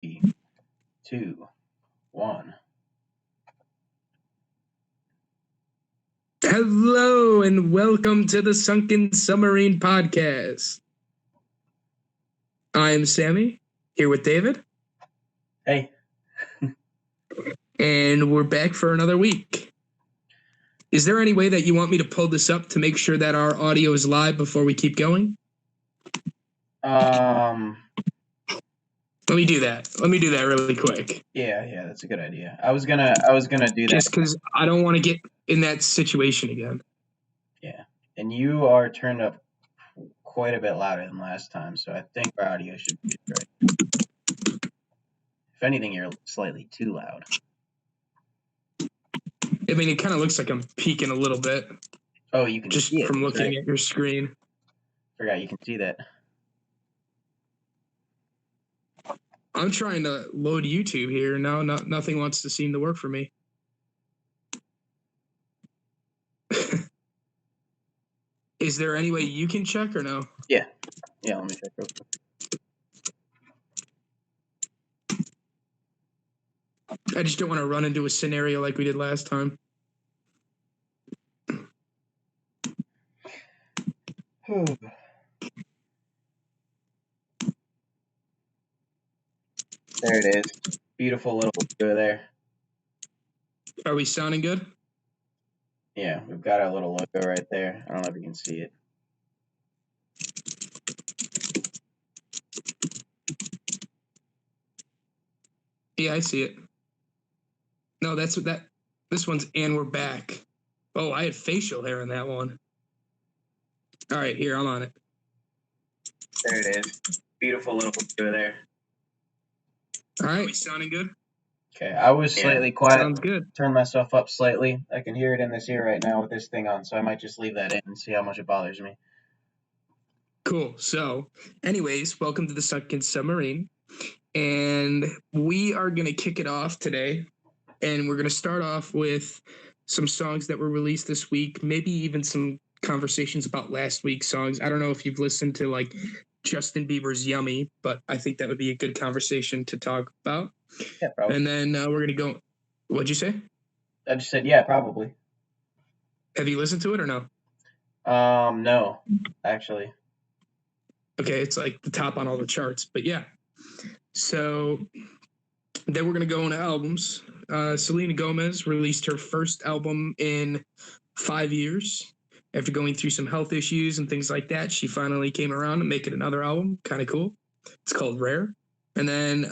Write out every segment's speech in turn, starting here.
3, 2, 1. Hello and welcome to the Sunken Submarine Podcast. I am Sammy, here with David. Hey. And we're back for another week. Is there any way that you want me to pull this up to make sure that our audio is live before we keep going? Let me do that. Let me do that really quick. Yeah, that's a good idea. I was gonna do that. Just because I don't want to get in that situation again. Yeah, and you are turned up quite a bit louder than last time, so I think our audio should be right. If anything, you're slightly too loud. I mean, it kind of looks like I'm peaking a little bit. Oh, you can just see it from looking at your screen. Forgot you can see that. I'm trying to load YouTube here. No, nothing wants to seem to work for me. Is there any way you can check or no? Yeah, let me check real quick. I just don't want to run into a scenario like we did last time. There it is. Beautiful little logo there. Are we sounding good? Yeah, we've got our little logo right there. I don't know if you can see it. Yeah, I see it. No, that's what that. This one's and we're back. Oh, I had facial hair in that one. All right, here, I'm on it. There it is. Beautiful little logo there. All right. Are we sounding good? Okay, I was slightly quiet. Sounds good. Turn myself up slightly. I can hear it in this ear right now with this thing on, so I might just leave that in and see how much it bothers me. Cool. So, anyways, welcome to the Sunken Submarine. And we are going to kick it off today. And we're going to start off with some songs that were released this week, maybe even some conversations about last week's songs. I don't know if you've listened to like Justin Bieber's Yummy, but I think that would be a good conversation to talk about. Yeah, probably. And then we're going to go. What'd you say? I just said, yeah, probably. Have you listened to it or no? No, actually. Okay, it's like the top on all the charts, but yeah. So then we're going to go into albums. Selena Gomez released her first album in 5 years. After going through some health issues and things like that, she finally came around to making another album. Kind of cool. It's called Rare. And then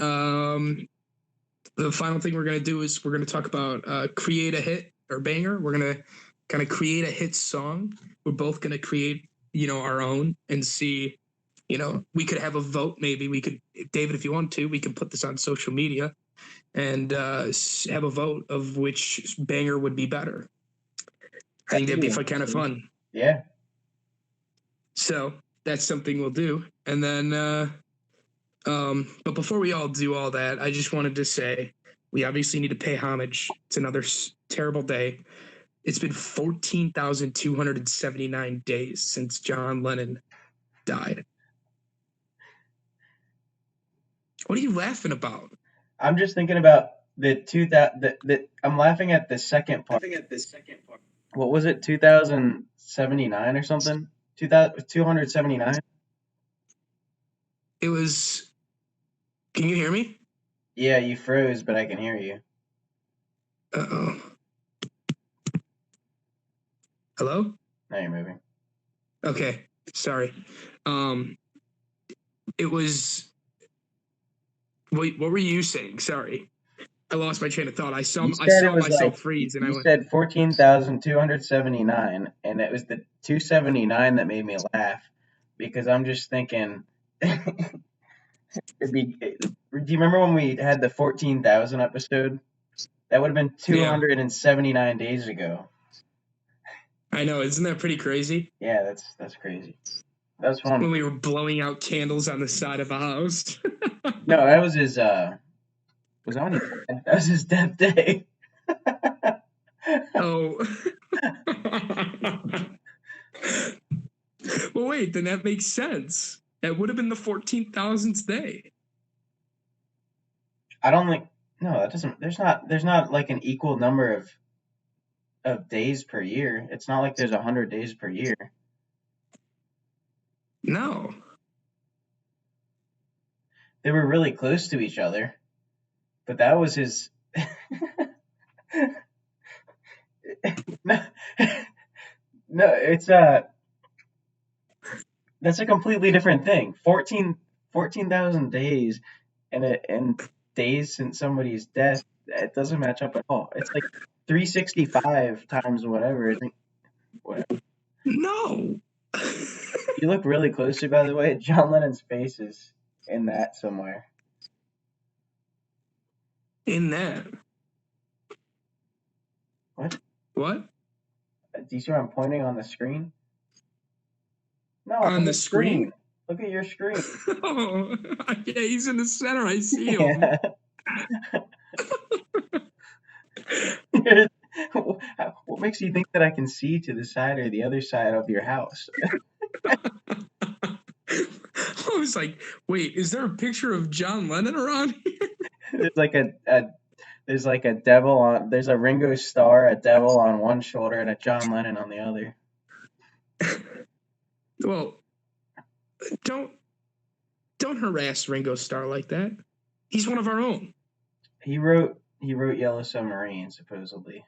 the final thing we're going to do is we're going to talk about create a hit or banger. We're going to kind of create a hit song. We're both going to create, our own and see, we could have a vote. Maybe we could, David, if you want to, we could put this on social media and have a vote of which banger would be better. I think that'd be kind of fun. Yeah. So that's something we'll do. And then, but before we all do all that, I just wanted to say we obviously need to pay homage. It's another terrible day. It's been 14,279 days since John Lennon died. What are you laughing about? I'm just thinking about I'm laughing at the second part. What was it? 2079 or something? 279? It was. Can you hear me? Yeah, you froze, but I can hear you. Uh-oh. Hello? Now you're moving. Okay, sorry. It was. Wait, what were you saying? Sorry. I lost my train of thought. I saw myself freeze, and I went. You said 14,279, and it was the 279 that made me laugh because I'm just thinking. Do you remember when we had the 14,000 episode? That would have been 279 days ago. I know, isn't that pretty crazy? Yeah, that's crazy. That was fun. When we were blowing out candles on the side of a house. No, that was his. That was his death day. Oh. Well, wait, then that makes sense. That would have been the 14,000th day. I don't think. No, that doesn't. There's not like an equal number of days per year. It's not like there's 100 days per year. No. They were really close to each other, but that was his. No, no, it's that's a completely different thing. 14,000 days and days since somebody's death, it doesn't match up at all. It's like 365 times whatever. I think whatever. No. You look really closely, by the way. John Lennon's face is in that somewhere. In that. What? What? Do you see where I'm pointing on the screen? No, On the screen? Look at your screen. Oh, yeah, he's in the center. I see him. Yeah. What makes you think that I can see to the side or the other side of your house? I was like, wait, is there a picture of John Lennon around here? There's like a devil on. There's a Ringo Starr, a devil on one shoulder, and a John Lennon on the other. Well, don't harass Ringo Starr like that. He's one of our own. He wrote Yellow Submarine, supposedly.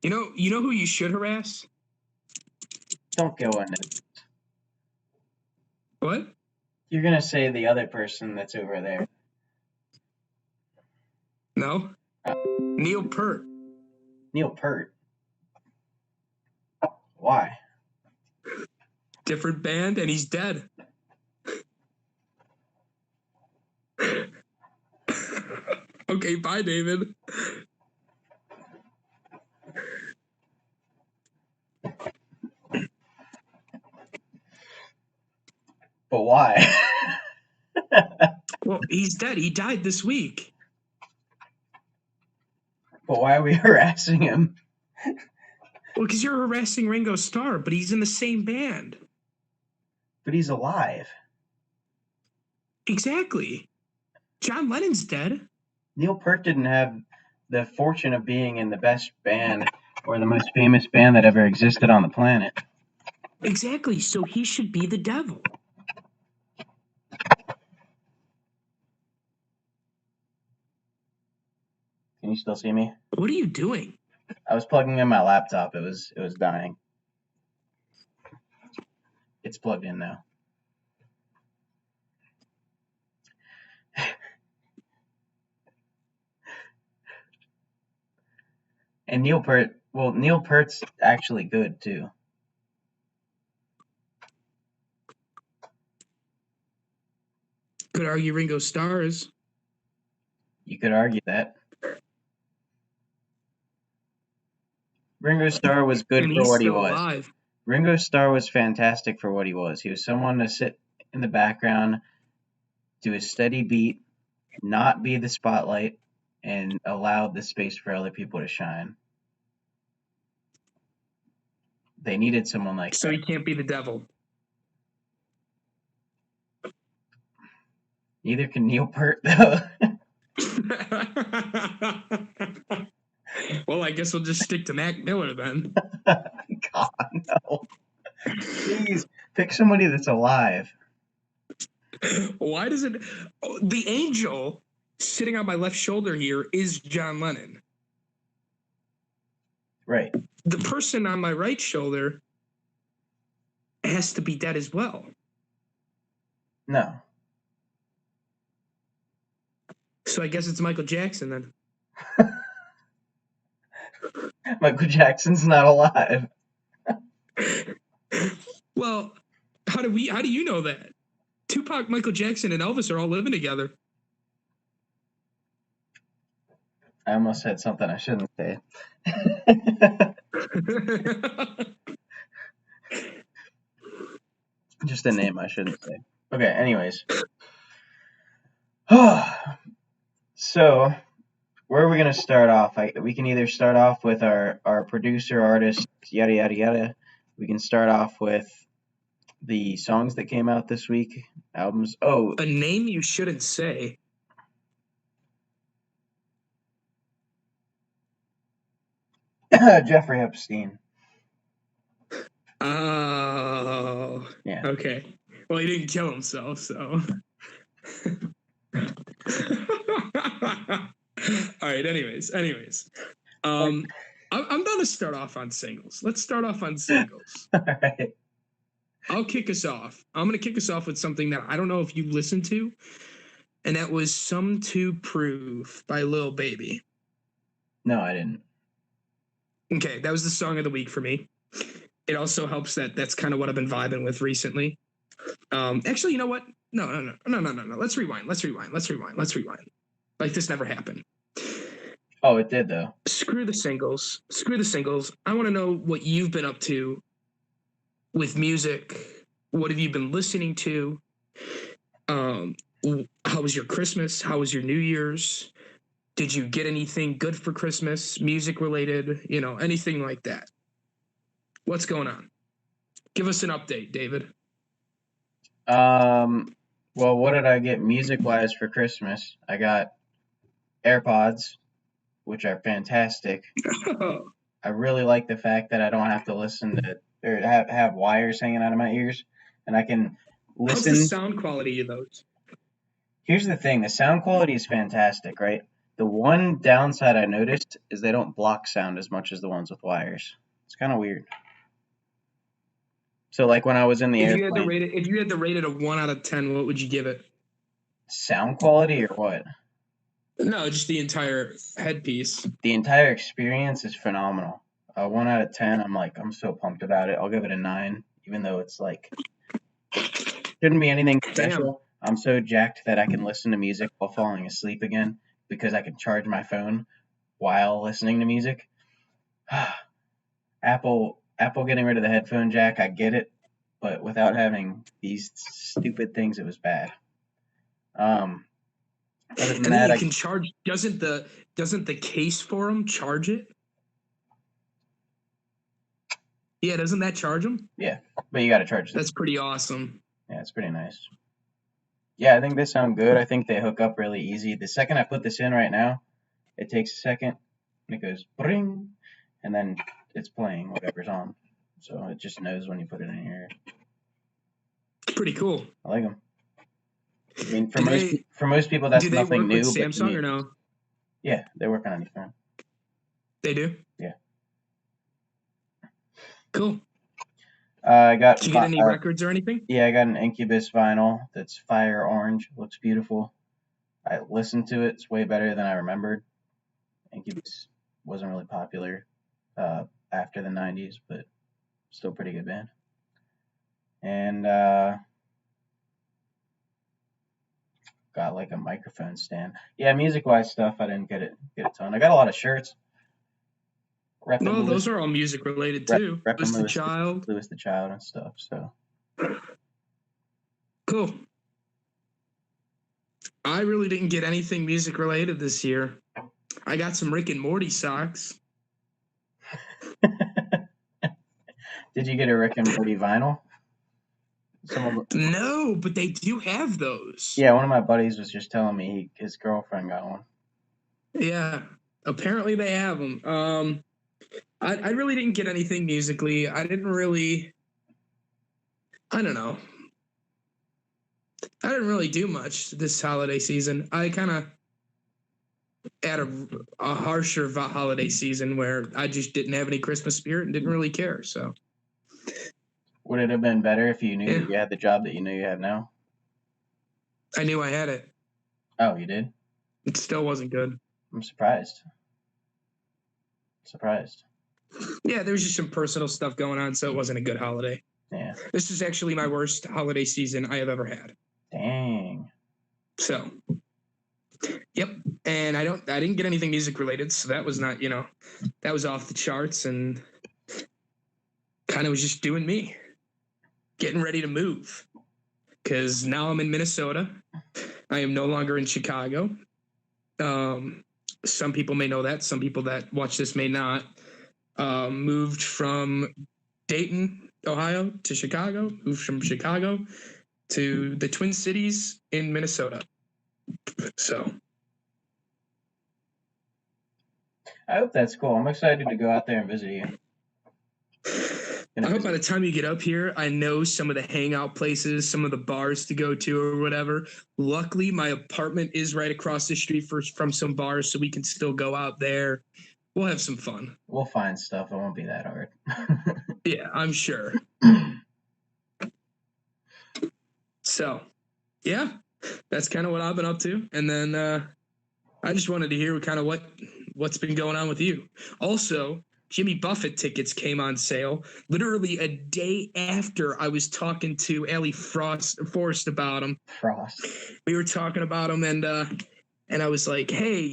You know who you should harass? Don't go into it. What? You're gonna say the other person that's over there. No. Neil Peart. Neil Peart. Why? Different band, and he's dead. Okay, bye, David. But why? Well, he's dead. He died this week. But why are we harassing him? Well, because you're harassing Ringo Starr, but he's in the same band. But he's alive. Exactly. John Lennon's dead. Neil Peart didn't have the fortune of being in the best band or the most famous band that ever existed on the planet. Exactly. So he should be the devil. Can you still see me? What are you doing? I was plugging in my laptop. It was dying. It's plugged in now. And Neil Peart's actually good too. Could argue Ringo Starr is. You could argue that. Ringo Starr was good And for he's what he still was. alive. Ringo Starr was fantastic for what he was. He was someone to sit in the background, do a steady beat, not be the spotlight, and allow the space for other people to shine. They needed someone like So that. he can't be the devil. Neither can Neil Peart, though. Well, I guess we'll just stick to Mac Miller then. God, no. Please, pick somebody that's alive. Why does it... Oh, the angel sitting on my left shoulder here is John Lennon. Right. The person on my right shoulder has to be dead as well. No. So I guess it's Michael Jackson then. Michael Jackson's not alive. Well, how do you know that? Tupac, Michael Jackson, and Elvis are all living together. I almost said something I shouldn't say. Just a name I shouldn't say. Okay, anyways. So, where are we going to start off? We can either start off with our producer, artist, yada, yada, yada. We can start off with the songs that came out this week, albums. Oh, A name you shouldn't say. Jeffrey Epstein. Oh, Yeah. okay. Well, he didn't kill himself, so. All right. Anyways, I'm going to start off on singles. Let's start off on singles. All right. I'll kick us off. I'm going to kick us off with something that I don't know if you listened to, and that was "Some to Prove" by Lil Baby. No, I didn't. Okay, that was the song of the week for me. It also helps that that's kind of what I've been vibing with recently. Actually, you know what? No. Let's rewind. Like this never happened. Oh, it did though. Screw the singles. I want to know what you've been up to with music. What have you been listening to? How was your Christmas? How was your New Year's? Did you get anything good for Christmas, music related, anything like that? What's going on? Give us an update, David. Well, what did I get music-wise for Christmas? I got AirPods, which are fantastic. I really like the fact that I don't have to listen to or have wires hanging out of my ears, and I can listen. How's the sound quality of those? Here's the thing, the sound quality is fantastic, right? The one downside I noticed is they don't block sound as much as the ones with wires. It's kind of weird. So like when I was in the airplane, if you had to rate it a 1 out of 10, what would you give it? sound quality or what? No, just the entire headpiece. The entire experience is phenomenal. 1 out of 10, I'm so pumped about it. I'll give it a 9, even though it's like shouldn't be anything special. I'm so jacked that I can listen to music while falling asleep again because I can charge my phone while listening to music. Apple getting rid of the headphone jack, I get it, but without having these stupid things, it was bad. Other than And that, then you can charge. Doesn't the case for them charge it? Yeah, doesn't that charge them? Yeah, but you got to charge them. That's pretty awesome. Yeah, it's pretty nice. Yeah, I think they sound good. I think they hook up really easy. The second I put this in right now, it takes a second, and it goes bring, and then it's playing whatever's on. So it just knows when you put it in your ear. Pretty cool. I like them. I mean, for most people, that's nothing new. Do they work with Samsung or no? Yeah, they work on any phone. They do? Yeah. Cool. Did you get any records or anything? Yeah, I got an Incubus vinyl that's fire orange. Looks beautiful. I listened to it. It's way better than I remembered. Incubus wasn't really popular after the 90s, but still pretty good band. And got like a microphone stand. Yeah, music-wise stuff, I didn't get a ton. I got a lot of shirts. No, those are all music related too. Lewis the Child and stuff. So cool. I really didn't get anything music related this year. I got some Rick and Morty socks. Did you get a Rick and Morty vinyl? No, but they do have those. Yeah, one of my buddies was just telling me his girlfriend got one. Yeah, apparently they have them. I really didn't get anything musically. I don't know. I didn't really do much this holiday season. I kind of had a harsher holiday season where I just didn't have any Christmas spirit and didn't really care. So, would it have been better if you knew you had the job that you know you have now? I knew I had it. Oh, you did? It still wasn't good. I'm surprised. Yeah, there was just some personal stuff going on, so it wasn't a good holiday. Yeah. This is actually my worst holiday season I have ever had. Dang. So, yep. And I didn't get anything music related, so that was not, that was off the charts and kind of was just doing me. Getting ready to move. Because now I'm in Minnesota. I am no longer in Chicago. Some people may know that. Some people that watch this may not. Moved from Dayton Ohio to Chicago, moved from Chicago to the Twin Cities in Minnesota. So I hope that's cool. I'm excited to go out there and visit you. I hope by the time you get up here, I know some of the hangout places, some of the bars to go to or whatever. Luckily, my apartment is right across the street from some bars, so we can still go out there. We'll have some fun. We'll find stuff. It won't be that hard. Yeah, I'm sure. So, yeah, that's kind of what I've been up to. And then I just wanted to hear what's been going on with you. Also, Jimmy Buffett tickets came on sale literally a day after I was talking to Allie Forrest about them. Frost. We were talking about them, and I was like, hey,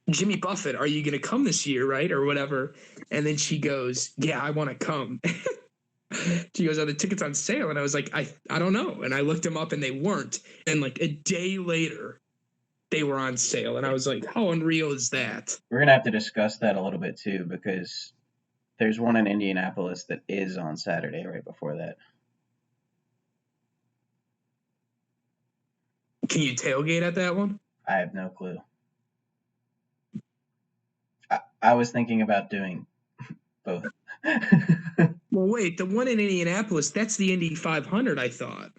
Jimmy Buffett, are you going to come this year, right, or whatever? And then she goes, yeah, I want to come. She goes, are the tickets on sale? And I was like, I don't know. And I looked them up, and they weren't. And like a day later, they were on sale. And I was like, how unreal is that? We're going to have to discuss that a little bit too, because there's one in Indianapolis that is on Saturday right before that. Can you tailgate at that one? I have no clue. I was thinking about doing both. Well, wait, the one in Indianapolis, that's the Indy 500, I thought.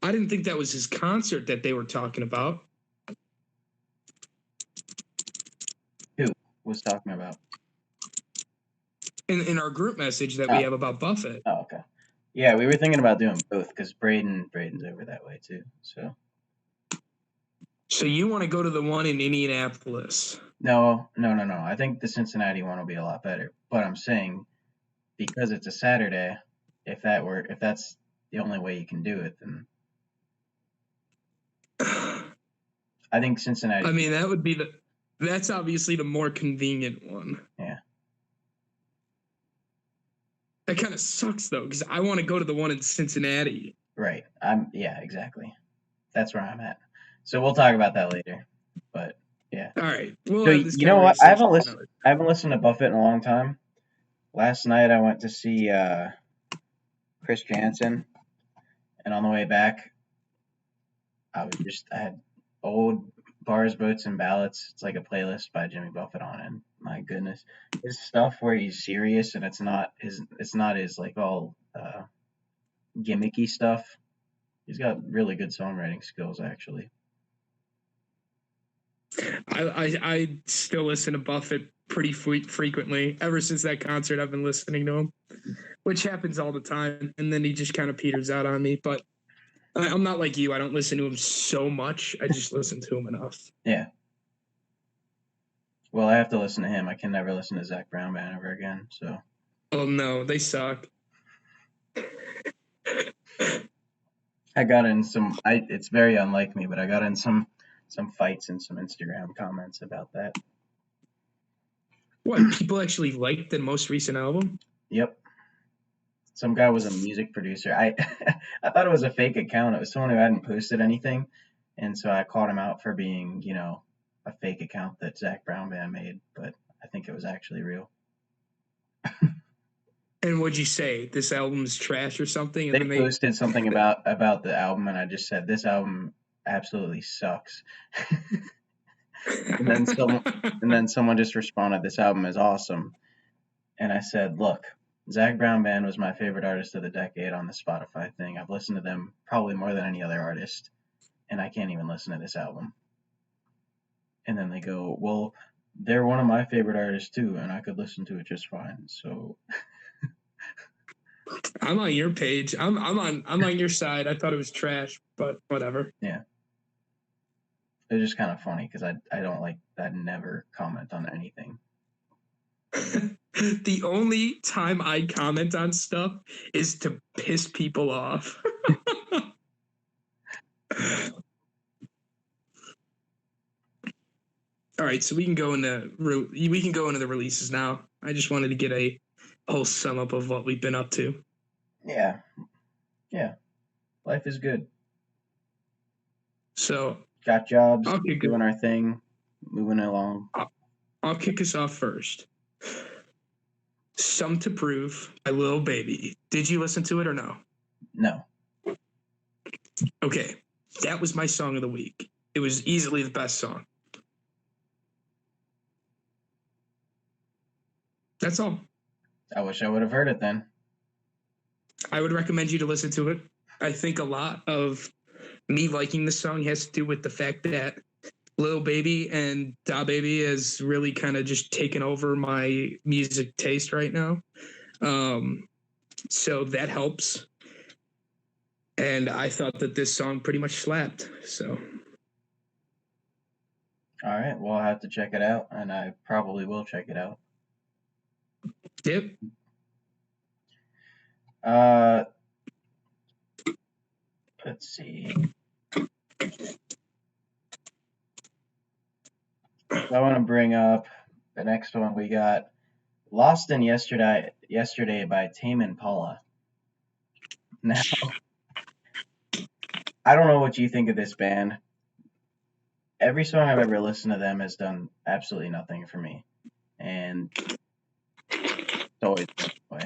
I didn't think that was his concert that they were talking about. Who was talking about? In our group message that we have about Buffett. Oh, okay. Yeah, we were thinking about doing both because Braden's over that way too. So you want to go to the one in Indianapolis? No. I think the Cincinnati one will be a lot better. But I'm saying because it's a Saturday, if that's the only way you can do it, then I think Cincinnati. I mean, that's obviously the more convenient one. Yeah. That kind of sucks though, because I want to go to the one in Cincinnati. Right. Yeah, exactly. That's where I'm at. So we'll talk about that later. But yeah. All right. So you know what? I haven't listened to Buffett in a long time. Last night I went to see Chris Jansen, and on the way back, I had old Bars, Boats, and Ballads. It's like a playlist by Jimmy Buffett on it. My goodness, his stuff where he's serious and it's not his like all gimmicky stuff. He's got really good songwriting skills, actually. I still listen to Buffett pretty frequently. Ever since that concert, I've been listening to him, which happens all the time, and then he just kind of peters out on me. But I'm not like you. I don't listen to him so much. I just listen to him enough. Yeah. Well, I have to listen to him. I can never listen to Zach Brown Band ever again. So. Oh no, they suck. I got in some. It's very unlike me, but I got in some fights and some Instagram comments about that. What, people actually liked the most recent album? Yep. Some guy was a music producer. I thought it was a fake account. It was someone who hadn't posted anything, and so I called him out for being, a fake account that Zach Brown Band made. But I think it was actually real. And what'd you say? This album's trash or something? And they posted something about the album, and I just said this album absolutely sucks. and then someone just responded, "This album is awesome." And I said, "Look, Zach Brown Band was my favorite artist of the decade on the Spotify thing. I've listened to them probably more than any other artist, and I can't even listen to this album." And then they go, "Well, they're one of my favorite artists too, and I could listen to it just fine." So. I'm on your page. I'm on your side. I thought it was trash, but whatever. Yeah. It was just kind of funny because I'd never comment on anything. The only time I comment on stuff is to piss people off. All right, so we can go into the releases now. I just wanted to get a whole sum up of what we've been up to. Yeah. Life is good. So got jobs, doing our thing, moving along. I'll kick us off first. Some to Prove by Lil Baby. Did you listen to it or no? No. Okay, that was my song of the week. It was easily the best song. That's all. I wish I would have heard it then. I would recommend you to listen to it. I think a lot of me liking the song has to do with the fact that Lil Baby and Da Baby has really kind of just taken over my music taste right now. So that helps. And I thought that this song pretty much slapped. So. All right. Well, I'll have to check it out, and I probably will check it out. Yep. Let's see. I want to bring up the next one. We got Lost in Yesterday by Tame Impala. Now, I don't know what you think of this band. Every song I've ever listened to them has done absolutely nothing for me. And it's always that way.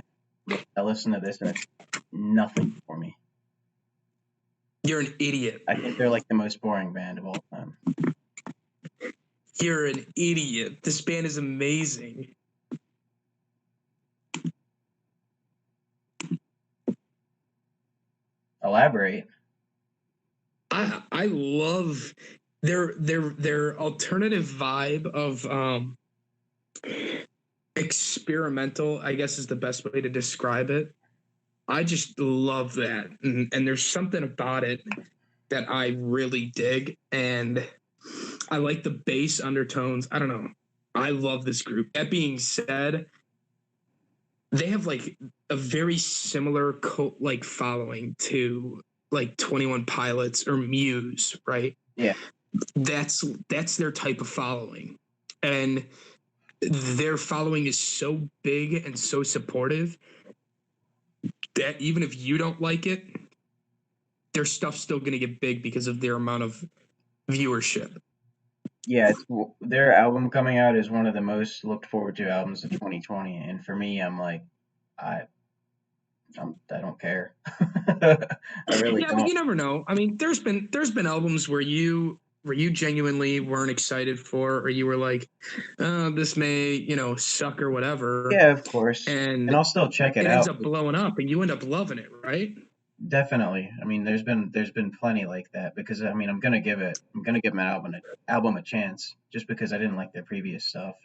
I listen to this and it's nothing for me. You're an idiot. I think they're like the most boring band of all time. You're an idiot. This band is amazing. Elaborate. I love their alternative vibe of experimental, I guess is the best way to describe it. I just love that. And there's something about it that I really dig. And I like the bass undertones. I don't know. I love this group. That being said, they have like a very similar cult like following to like 21 Pilots or Muse, right? Yeah. That's their type of following. And their following is so big and so supportive that even if you don't like it, their stuff's still going to get big because of their amount of viewership. Yeah, their album coming out is one of the most looked forward to albums of 2020, and for me, I'm like, I don't care. I really Yeah, don't. but you never know. I mean, there's been albums where you genuinely weren't excited for, or you were like, this may suck or whatever. Yeah, of course. And I'll still check it ends out. up blowing up, and you end up loving it, right? Definitely. I mean, there's been plenty like that because I mean, I'm gonna give an album a chance just because I didn't like their previous stuff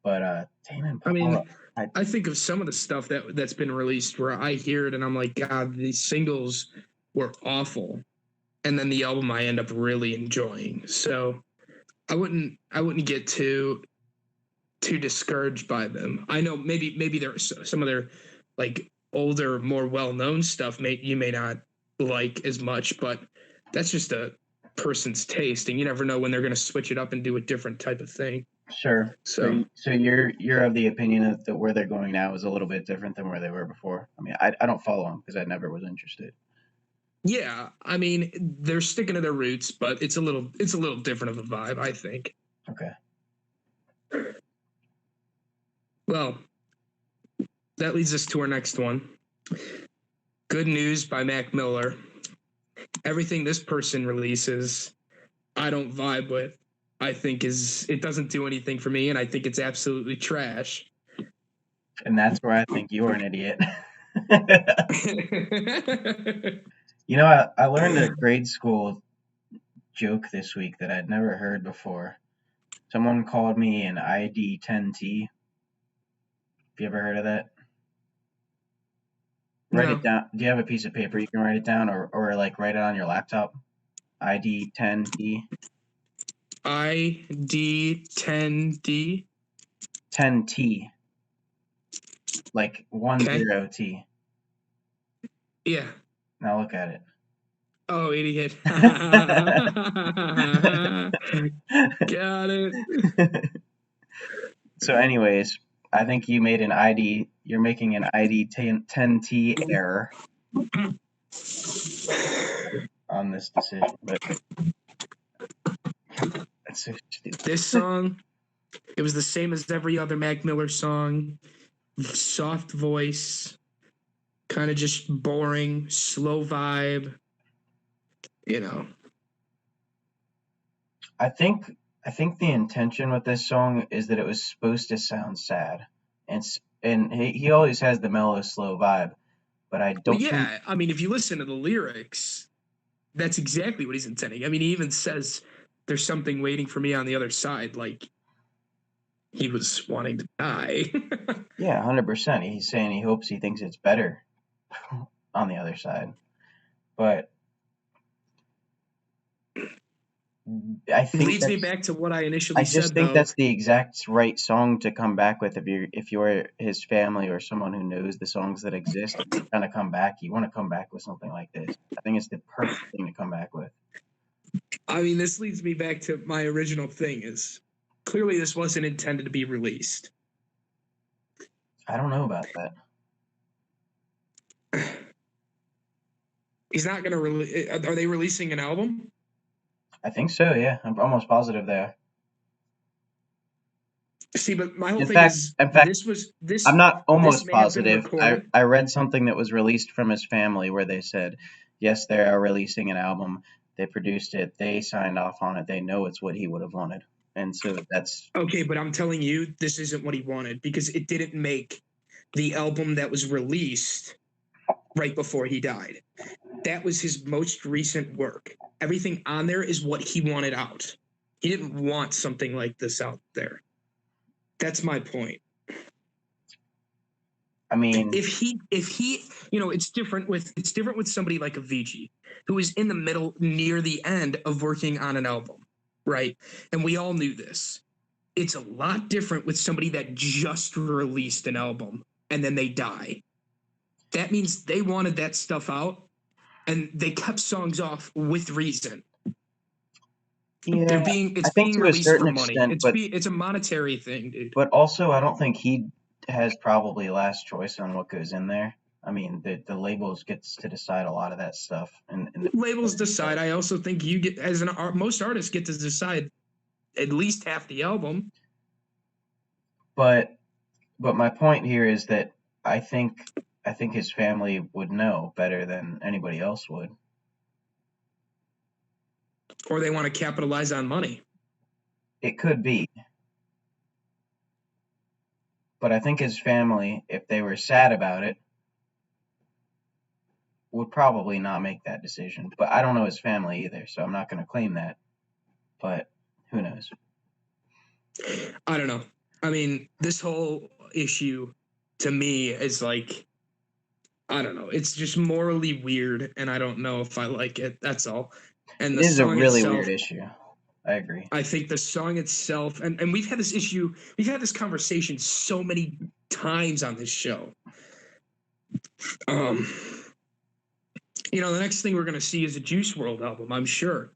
but Tame Impala. I mean, I think of some of the stuff that's been released where I hear it and I'm like, God, these singles were awful, and then the album I end up really enjoying. So I wouldn't get too discouraged by them. I know maybe there's some of their like older, more well-known stuff you may not like as much, but that's just a person's taste, and you never know when they're going to switch it up and do a different type of thing. Sure. So you're of the opinion that where they're going now is a little bit different than where they were before. I mean, I don't follow them because I never was interested. Yeah, I mean, they're sticking to their roots, but it's a little different of a vibe, I think. Okay. Well, that leads us to our next one. Good News by Mac Miller. Everything this person releases, I don't vibe with. I think it doesn't do anything for me, and I think it's absolutely trash. And that's where I think you're an idiot. I learned a grade school joke this week that I'd never heard before. Someone called me an ID10T. Have you ever heard of that? Write it down. Do you have a piece of paper you can write it down or like write it on your laptop? ID10T. ID10D. 10T. Like 10T. Yeah. Now look at it. Oh, idiot. Got it. So anyways, I think you're making an ID10T error on this decision. But that's so stupid. This song, it was the same as every other Mac Miller song. soft voice, kind of just boring, slow vibe. You know. I think the intention with this song is that it was supposed to sound sad, and he always has the mellow, slow vibe, but I Well, don't think. yeah. I mean, if you listen to the lyrics, that's exactly what he's intending. I mean, he even says there's something waiting for me on the other side, like he was wanting to die. Yeah, 100%. He's saying he thinks it's better on the other side, but I think Leads me that's back to what I I initially just said, think though. that's the exact right song to come back with if you're his family or someone who knows the songs that exist. If you're gonna come back, you want to come back with something like this. I think it's the perfect thing to come back with. I mean, this leads me back to my original thing is clearly this wasn't intended to be released. I don't know about that. He's not going to release. Are they releasing an album? I think so. Yeah, I'm almost positive there. See, but my whole In thing fact, is in fact, I'm not this almost may have been positive. I recorded. I read something that was released from his family where they said, yes, they are releasing an album. They produced it. They signed off on it. They know it's what he would have wanted, and so that's Okay, but I'm telling you, this isn't what he wanted because it didn't make the album that was released right before he died. That was his most recent work. Everything on there is what he wanted out. He didn't want something like this out there. That's my point. I mean, If he it's different with somebody like a VG who is in the middle near the end of working on an album, right? And we all knew this. It's a lot different with somebody that just released an album and then they die. That means they wanted that stuff out and they kept songs off with reason. yeah, I It's think being to a released certain for money. extent, but It's a monetary thing, dude. also I don't think he has probably last choice on what goes in there. I mean, the labels gets to decide a lot of that stuff, and Labels decide. I also think you get as an art, most artists get to decide at least half the album. but my point here is that I think his family would know better than anybody else would. Or they want to capitalize on money. It could be, but I think his family, if they were sad about it, would probably not make that decision. But I don't know his family either, so I'm not going to claim that. But who knows? I don't know. I mean, this whole issue to me is like, I don't know. It's just morally weird, and I don't know if I like it. That's all. And It the is a song really itself, weird issue. I agree. I think the song itself, and we've had this issue, we've had this conversation so many times on this show. Um, the next thing we're going to see is a Juice World album, I'm sure,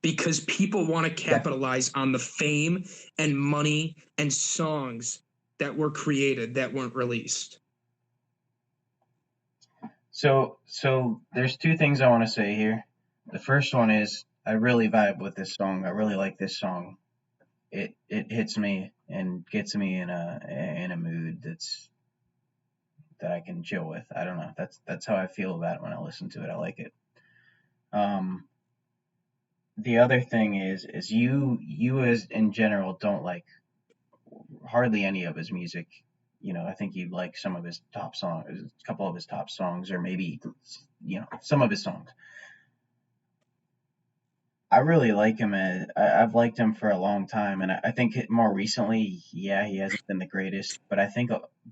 because people want to capitalize on the fame and money and songs that were created that weren't released. So there's two things I want to say here. The first one is I really vibe with this song. I really like this song. It hits me and gets me in a mood that I can chill with. I don't know. That's how I feel about it when I listen to it. I like it. Um, the other thing is you as in general don't like hardly any of his music. I think you like some of his top songs, a couple of his top songs, or maybe some of his songs. I really like him. I've liked him for a long time, and I think more recently, yeah, he hasn't been the greatest. But I think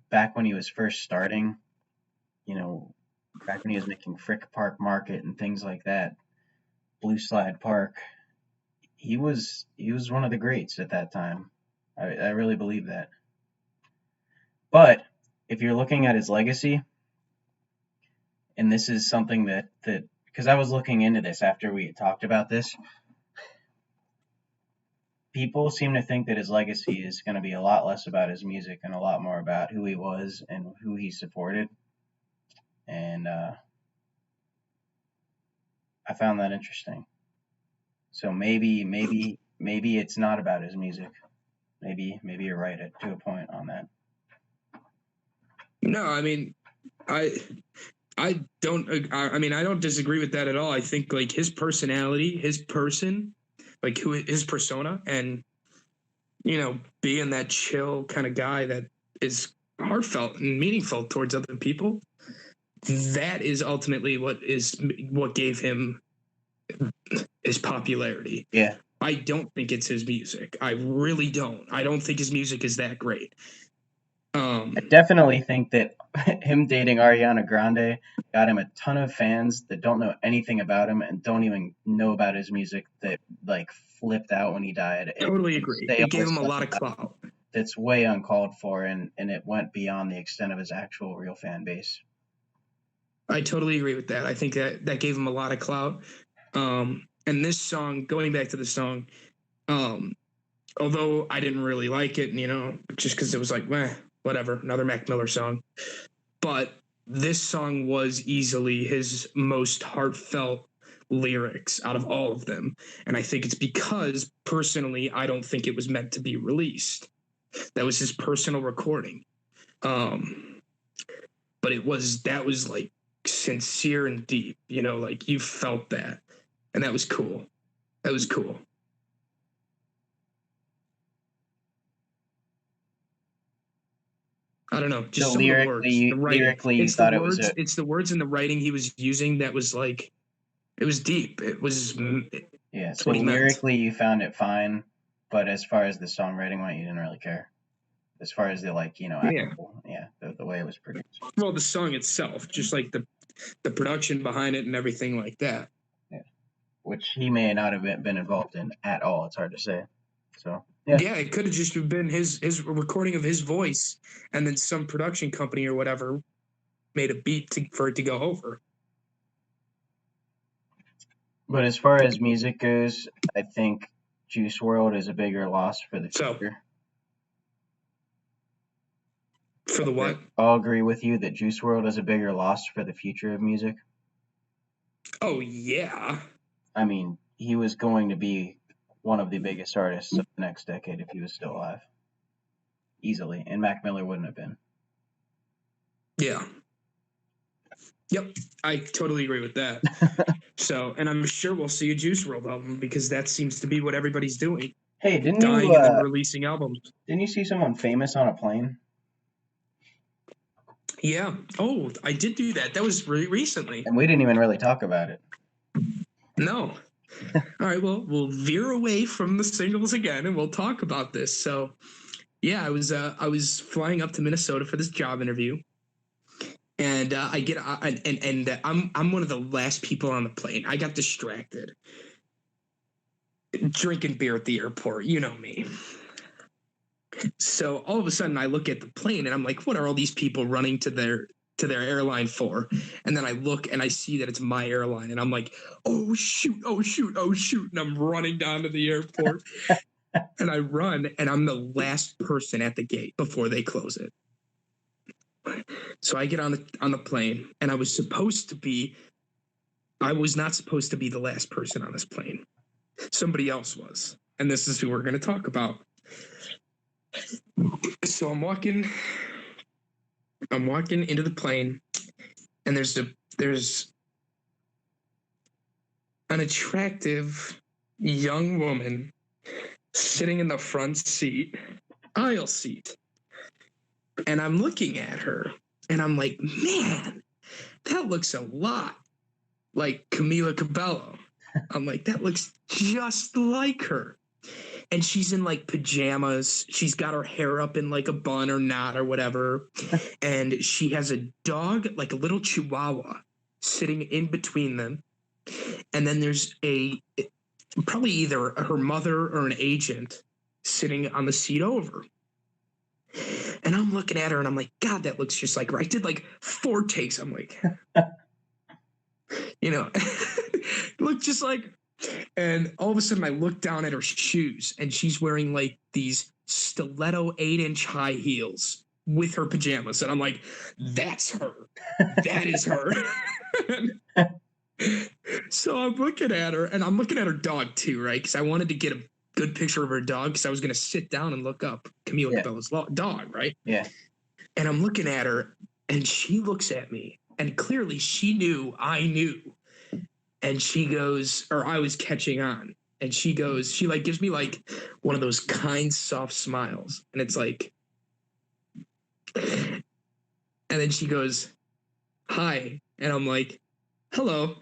back when he was first starting, you know, back when he was making Frick Park Market and things like that, Blue Slide Park, he was one of the greats at that time. I really believe that. But if you're looking at his legacy, and this is something that because I was looking into this after we had talked about this, people seem to think that his legacy is going to be a lot less about his music and a lot more about who he was and who he supported. And I found that interesting. So maybe it's not about his music. Maybe you're right to a point on that. No, I mean, I don't disagree with that at all. I think like his personality, his person, like his persona, and being that chill kind of guy that is heartfelt and meaningful towards other people, that is ultimately what gave him his popularity. Yeah. I don't think it's his music. I really don't. I don't think his music is that great. I definitely think that him dating Ariana Grande got him a ton of fans that don't know anything about him and don't even know about his music, that like flipped out when he died. Totally agree. It gave him a lot of clout. That's way uncalled for, and it went beyond the extent of his actual real fan base. I totally agree with that. I think that gave him a lot of clout. And this song, going back to the song, although I didn't really like it, just because it was like, whatever, another Mac Miller song. But this song was easily his most heartfelt lyrics out of all of them. And I think it's because, personally, I don't think it was meant to be released. That was his personal recording. But that was like sincere and deep, like you felt that. And that was cool. That was cool. I don't know, just some of the words, the writing. Lyrically, you thought it was it's the words and the writing he was using that was like, it was deep. It was so lyrically you found it fine, but as far as the songwriting went, you didn't really care. As far as the the way it was produced. Well, the song itself, just like the production behind it and everything like that. Yeah, which he may not have been involved in at all. It's hard to say. So yeah, it could have just been his recording of his voice, and then some production company or whatever made a beat for it to go over. But as far as music goes, I think Juice WRLD is a bigger loss for the future. For the what? I'll agree with you that Juice WRLD is a bigger loss for the future of music. Oh, yeah. I mean, he was going to be one of the biggest artists of the next decade if he was still alive. Easily. And Mac Miller wouldn't have been. Yeah. Yep. I totally agree with that. So, and I'm sure we'll see a Juice WRLD album because that seems to be what everybody's doing. Hey, didn't dying you and then releasing albums? Didn't you see someone famous on a plane? Yeah. Oh, I did do that. That was really recently. And we didn't even really talk about it. No. All right. Well, we'll veer away from the singles again, and we'll talk about this. So, yeah, I was flying up to Minnesota for this job interview, and I'm one of the last people on the plane. I got distracted, drinking beer at the airport. You know me. So all of a sudden I look at the plane and I'm like, what are all these people running to their airline for? And then I look and I see that it's my airline and I'm like, oh shoot. And I'm running down to the airport and I run and I'm the last person at the gate before they close it. So I get on the plane and I was not supposed to be the last person on this plane. Somebody else was. And this is who we're going to talk about. So I'm walking into the plane, and there's an attractive young woman sitting in the front seat, aisle seat. And I'm looking at her, and I'm like, man, that looks a lot like Camila Cabello. I'm like, that looks just like her. And she's in like pajamas. She's got her hair up in like a bun or knot or whatever. And she has a dog, like a little chihuahua, sitting in between them. And then there's probably either her mother or an agent sitting on the seat over. And I'm looking at her and I'm like, God, that looks just like her. I did like 4 takes. I'm like, look just like her. And all of a sudden I look down at her shoes and she's wearing like these stiletto 8-inch high heels with her pajamas. And I'm like, that's her. That is her. So I'm looking at her and I'm looking at her dog too, right? Because I wanted to get a good picture of her dog because I was going to sit down and look up Camila Cabello's dog, right? Yeah. And I'm looking at her And she looks at me, and clearly she knew I knew. And she goes, or I was catching on. And she goes, she like gives me like one of those kind, soft smiles. And it's like, and then she goes, hi. And I'm like, hello.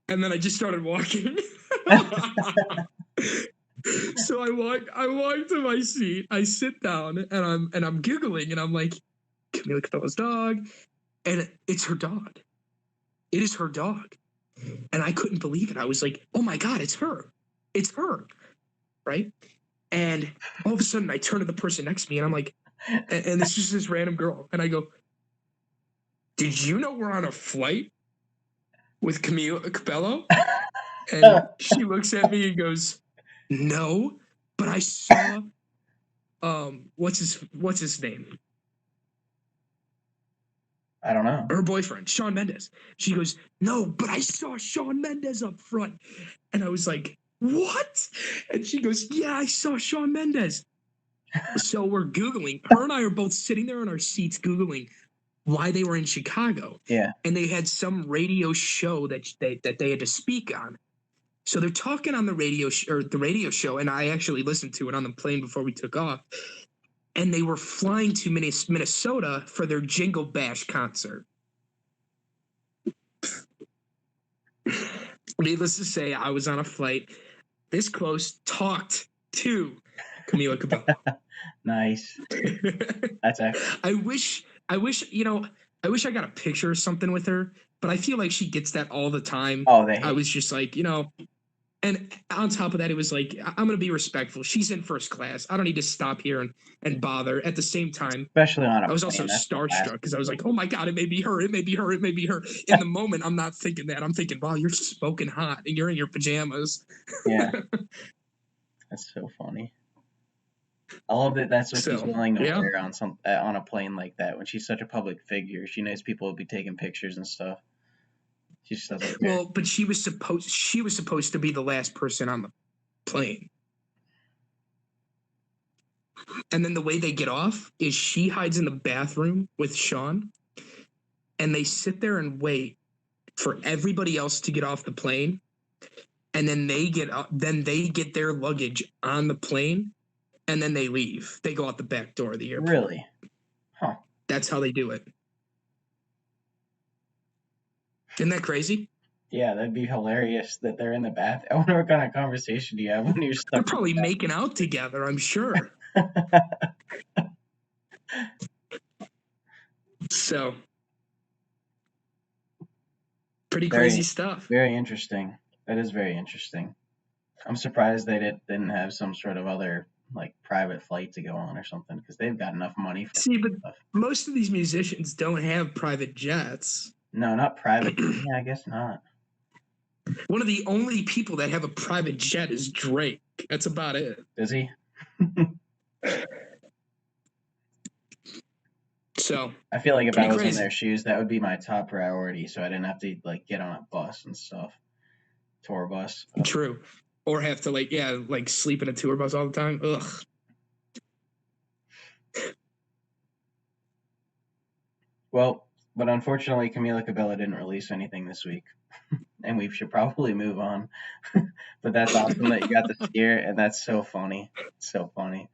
And then I just started walking. So I walk to my seat. I sit down and I'm giggling and I'm like, Camila Cabello's dog. And it's her dog. It is her dog. And I couldn't believe it. I was like, oh my God, it's her. It's her. Right. And all of a sudden I turn to the person next to me and I'm like, and it's just this random girl. And I go, did you know we're on a flight with Camila Cabello? And she looks at me and goes, no, but I saw what's his name? I don't know. Her boyfriend, Shawn Mendes. She goes, no, but I saw Shawn Mendes up front. And I was like, what? And she goes, yeah, I saw Shawn Mendes. So we're Googling. Her and I are both sitting there in our seats Googling why they were in Chicago. Yeah. And they had some radio show that they had to speak on. So they're talking on the radio show, and I actually listened to it on the plane before we took off. And they were flying to Minnesota for their Jingle Bash concert. Needless to say, I was on a flight this close, talked to Camila Cabello. Nice. That's actually. I wish I got a picture or something with her, but I feel like she gets that all the time. Oh, I was just like, and on top of that, it was like, I'm going to be respectful. She's in first class. I don't need to stop here and bother. At the same time, especially on a I was also plane, starstruck because I was like, oh my God, it may be her. It may be her. It may be her. In the moment, I'm not thinking that. I'm thinking, wow, you're smoking hot and you're in your pajamas. Yeah. That's so funny. I love that that's what she's willing to wear on a plane like that. When she's such a public figure, she knows people will be taking pictures and stuff. She just doesn't care. Well, but she was supposed to be the last person on the plane. And then the way they get off is she hides in the bathroom with Shawn, and they sit there and wait for everybody else to get off the plane, and then they get their luggage on the plane, and then they leave. They go out the back door of the airport. Really? Huh. That's how they do it. Isn't that crazy? Yeah, that'd be hilarious that they're in the bath. I wonder what kind of conversation do you have when you're stuck. They're probably making out together, I'm sure. So, pretty crazy stuff. Very interesting. That is very interesting. I'm surprised they didn't have some sort of other like private flight to go on or something because they've got enough money for but most of these musicians don't have private jets. No, not private. Yeah, I guess not. One of the only people that have a private jet is Drake. That's about it. Does he? So I feel like if I was in their shoes, that would be my top priority, so I didn't have to like get on a bus and stuff. Tour bus. True. Or have to sleep in a tour bus all the time. Ugh. Well, but unfortunately, Camila Cabello didn't release anything this week, and we should probably move on. But that's awesome that you got to see her, and that's so funny. It's so funny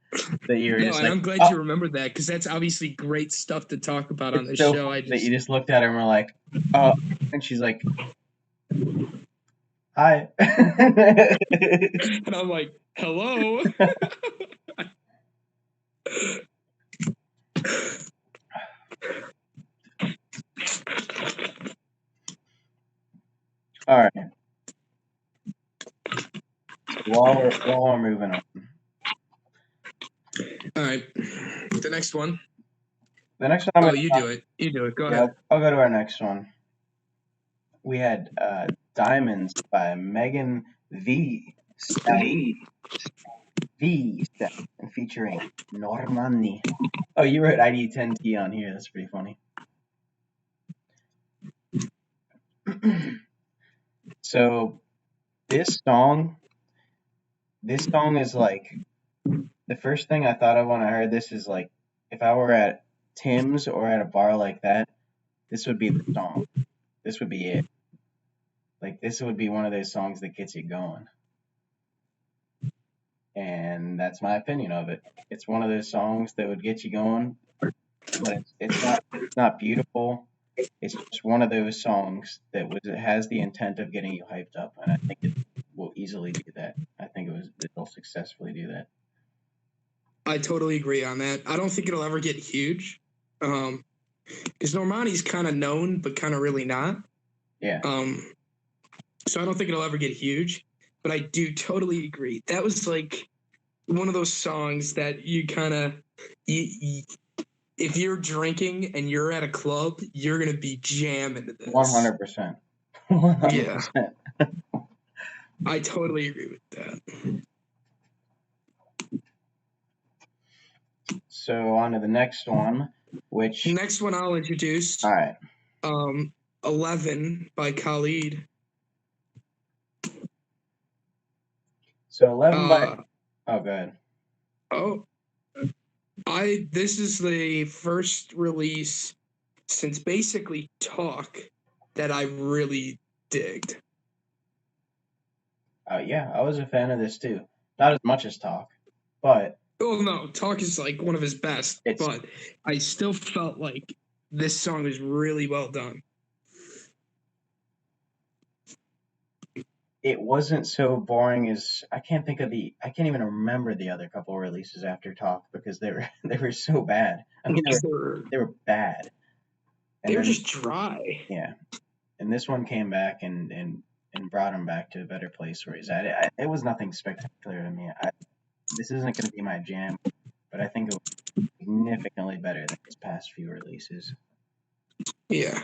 that you were just and I'm glad you remembered that because that's obviously great stuff to talk about on the show. That you just looked at her and were like, oh, and she's like, hi. And I'm like, hello. All right. While we're moving on. All right. The next one. The next one. You do it. You do it. Go ahead. I'll go to our next one. We had Diamonds by Megan V. Stallion, and featuring Normani. Oh, you wrote ID10T on here. That's pretty funny. So this song is like the first thing I thought of when I heard this is like if I were at Tim's or at a bar like that, this would be the song. This would be it. Like, this would be one of those songs that gets you going. And that's my opinion of it. It's one of those songs that would get you going, but it's not beautiful. It's just one of those songs that has the intent of getting you hyped up, and I think it will easily do that. I think it'll successfully do that. I totally agree on that. I don't think it'll ever get huge, because Normani's kind of known, but kind of really not. Yeah. So I don't think it'll ever get huge, but I do totally agree. That was like one of those songs that you kind of, if you're drinking and you're at a club, you're gonna be jamming to this. 100%. 100%. Yeah. I totally agree with that. So on to the next one, which next one I'll introduce. All right. 11 by Khalid. So 11 by. Oh, go ahead. Oh, this is the first release since basically Talk that I really digged. Yeah, I was a fan of this too. Not as much as Talk, but. Oh no, Talk is like one of his best, but I still felt like this song was really well done. It wasn't so boring as I can't even remember the other couple releases after Talk because they were so bad. I mean, they were bad. They were just dry. Yeah, and this one came back and brought him back to a better place where he's at. It was nothing spectacular to me. This isn't going to be my jam, but I think it was significantly better than his past few releases. Yeah.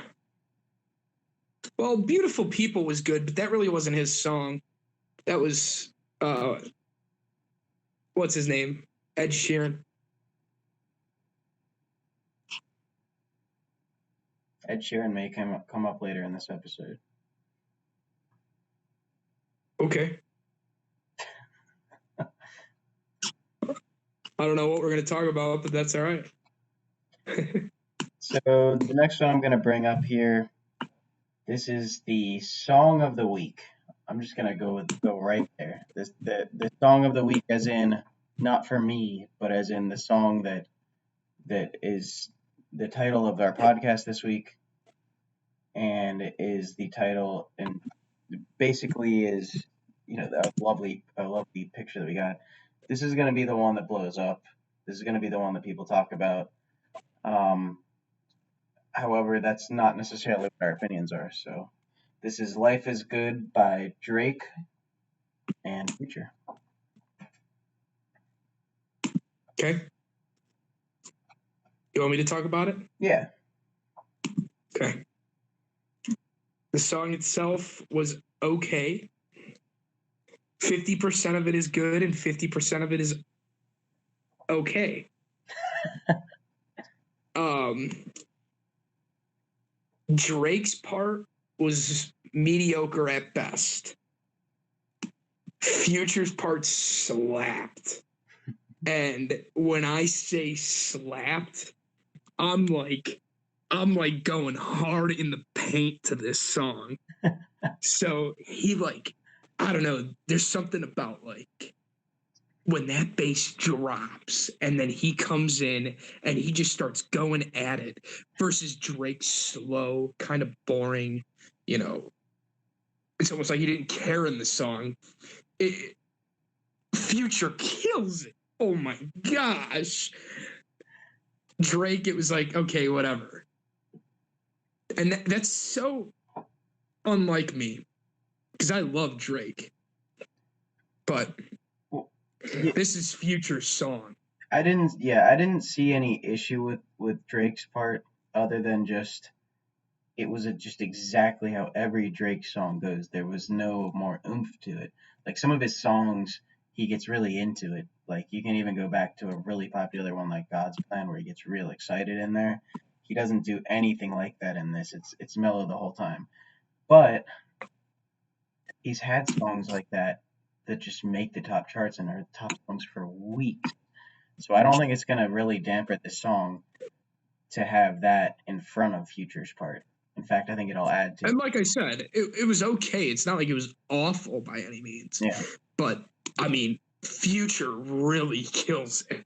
Well, Beautiful People was good, but that really wasn't his song. That was, what's his name? Ed Sheeran. Ed Sheeran may come up later in this episode. Okay. I don't know what we're going to talk about, but that's all right. So the next one I'm going to bring up here, this is the song of the week. I'm just going to go right there. The song of the week as in not for me, but as in the song that is the title of our podcast this week and is the title and basically is, a lovely picture that we got. This is going to be the one that blows up. This is going to be the one that people talk about. However, that's not necessarily what our opinions are. So this is Life is Good by Drake and Future. Okay. You want me to talk about it? Yeah. Okay. The song itself was okay. 50% of it is good and 50% of it is okay. Drake's part was mediocre at best. Future's part slapped. And when I say slapped, I'm like going hard in the paint to this song. So he I don't know, there's something about when that bass drops and then he comes in and he just starts going at it versus Drake's slow, kind of boring, it's almost like he didn't care in the song. Future kills it. Oh my gosh. Drake, it was like, okay, whatever. And that's so unlike me because I love Drake. But this is Future's song. I didn't see any issue with Drake's part other than just it was just exactly how every Drake song goes. There was no more oomph to it. Like some of his songs, he gets really into it. Like you can even go back to a really popular one like God's Plan where he gets real excited in there. He doesn't do anything like that in this. It's mellow the whole time. But he's had songs like that just make the top charts and are top songs for weeks. So I don't think it's gonna really dampen this song. to have that in front of Future's part. In fact, I think it'll add to And it. like I said, it was okay. It's not like it was awful by any means. Yeah. But, I mean, Future really kills it.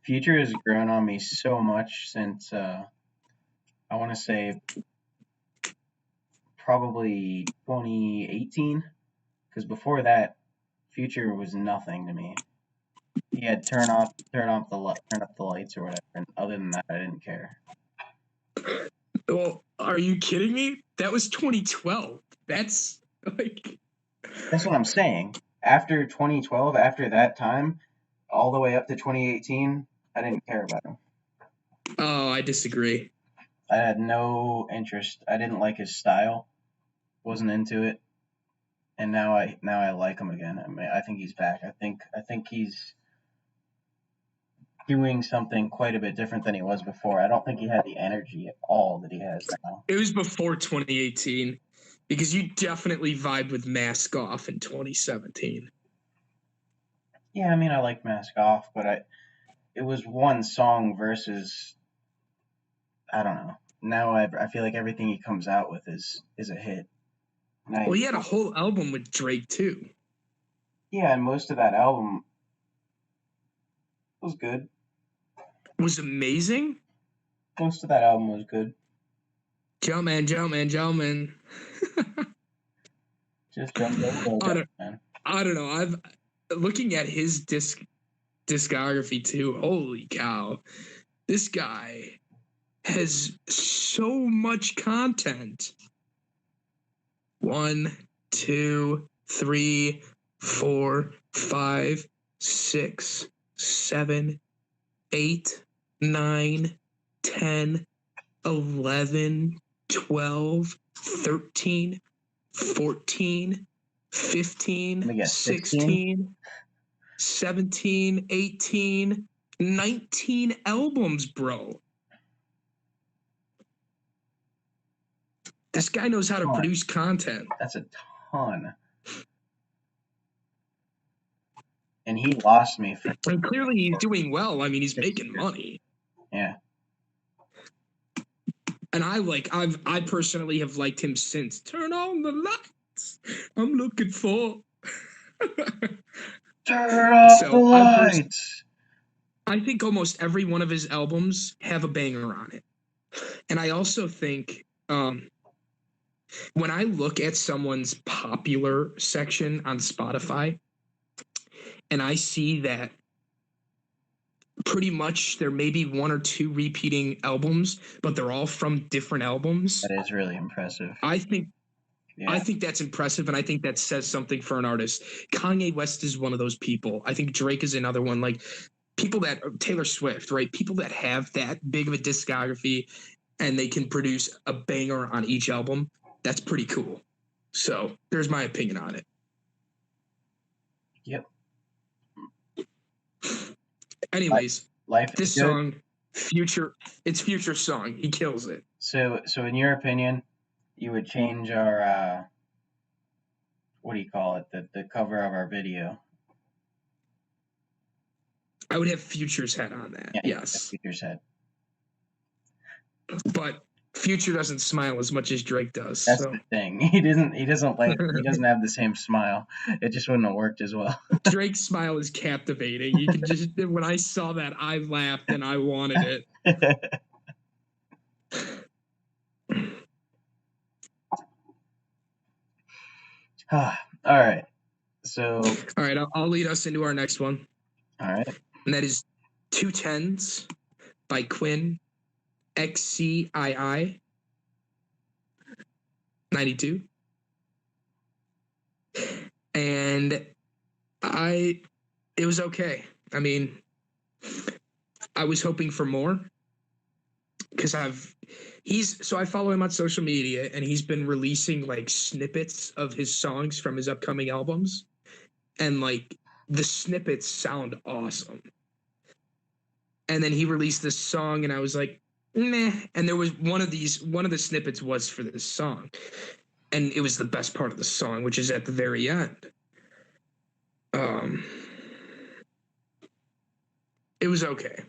Future has grown on me so much since I want to say probably 2018, because before that, Future was nothing to me. He had turn up the lights or whatever, and other than that, I didn't care. Well, are you kidding me? That was 2012. That's like... That's what I'm saying. After 2012, after that time, all the way up to 2018, I didn't care about him. Oh, I disagree. I had no interest. I didn't like his style. Wasn't into it. And now I like him again. I mean, I think he's back. I think he's doing something quite a bit different than he was before. I don't think he had the energy at all that he has now. It was before 2018 because you definitely vibed with Mask Off in 2017. Yeah, I mean, I like Mask Off, but it was one song versus, I don't know. Now I feel like everything he comes out with is a hit. Well, he had a whole album with Drake too. Yeah, and most of that album was good. Was amazing. Most of that album was good. Jumpman. Just jump over, man. I don't know. I've looking at his discography too. Holy cow. This guy has so much content. 1, 2, 3, 4, 5, 6, 7, 8, 9, 10, 11, 12, 13, 14, 15, 16, 17, 18, 19 albums, bro. This guy knows how to produce content. That's a ton. And he lost me. And clearly he's doing well. I mean, he's making money. Yeah. And I personally have liked him since Turn On the Lights. I'm looking for. Turn off the lights. I think almost every one of his albums have a banger on it. And I also think when I look at someone's popular section on Spotify and I see that pretty much there may be 1 or 2 repeating albums, but they're all from different albums. That is really impressive. I think that's impressive, and I think that says something for an artist. Kanye West is one of those people. I think Drake is another one. Like people that Taylor Swift, right? People that have that big of a discography and they can produce a banger on each album. That's pretty cool. So there's my opinion on it. Yep. Anyways, Life this song, it's Future's song. He kills it. So in your opinion, you would change our what do you call it? The cover of our video. I would have Future's head on that. Yeah, yes. Future's head. But Future doesn't smile as much as Drake does. That's the thing. He doesn't have the same smile. It just wouldn't have worked as well. Drake's smile is captivating. You can just when I saw that, I laughed and I wanted it. All right. So. All right, I'll lead us into our next one. All right. And that is Twotens by Quinn. XCII 92. And it was okay. I mean, I was hoping for more because I follow him on social media and he's been releasing like snippets of his songs from his upcoming albums. And like the snippets sound awesome. And then he released this song and I was like, meh. And there was one of the snippets was for this song. And it was the best part of the song, which is at the very end. It was okay.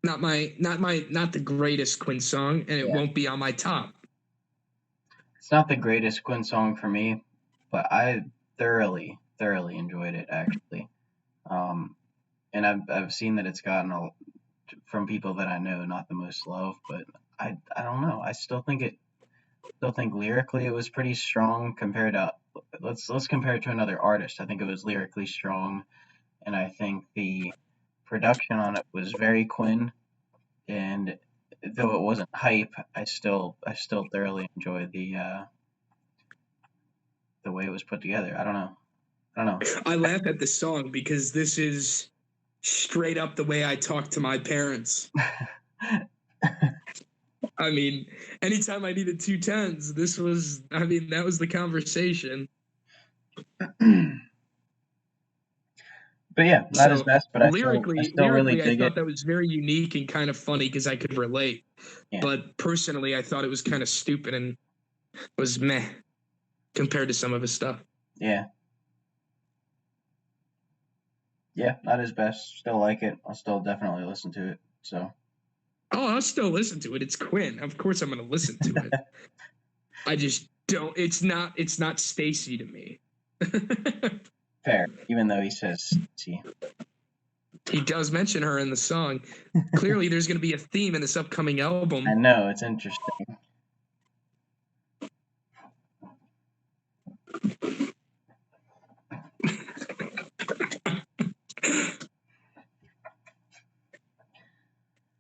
Not the greatest Quinn song, and it won't be on my top. It's not the greatest Quinn song for me, but I thoroughly enjoyed it actually. And I've seen that it's gotten from people that I know not the most love, but I don't know. I still think lyrically it was pretty strong compared to let's compare it to another artist. I think it was lyrically strong, and I think the production on it was very Quinn. And though it wasn't hype, I still thoroughly enjoyed the way it was put together. I don't know. I laugh at this song because this is straight up the way I talk to my parents. I mean, anytime I needed 210s, that was the conversation. But yeah, not his best, but lyrically, I still really dig I thought it. that was very unique and kind of funny because I could relate. Yeah. But personally, I thought it was kind of stupid and was meh compared to some of his stuff. Yeah. Yeah, not his best. Still like it. I'll still definitely listen to it. So. Oh, I'll still listen to it. It's Quinn. Of course I'm going to listen to it. I just don't. It's not Stacy to me. Fair, even though he says Stacy. He does mention her in the song. Clearly, there's going to be a theme in this upcoming album. I know, it's interesting.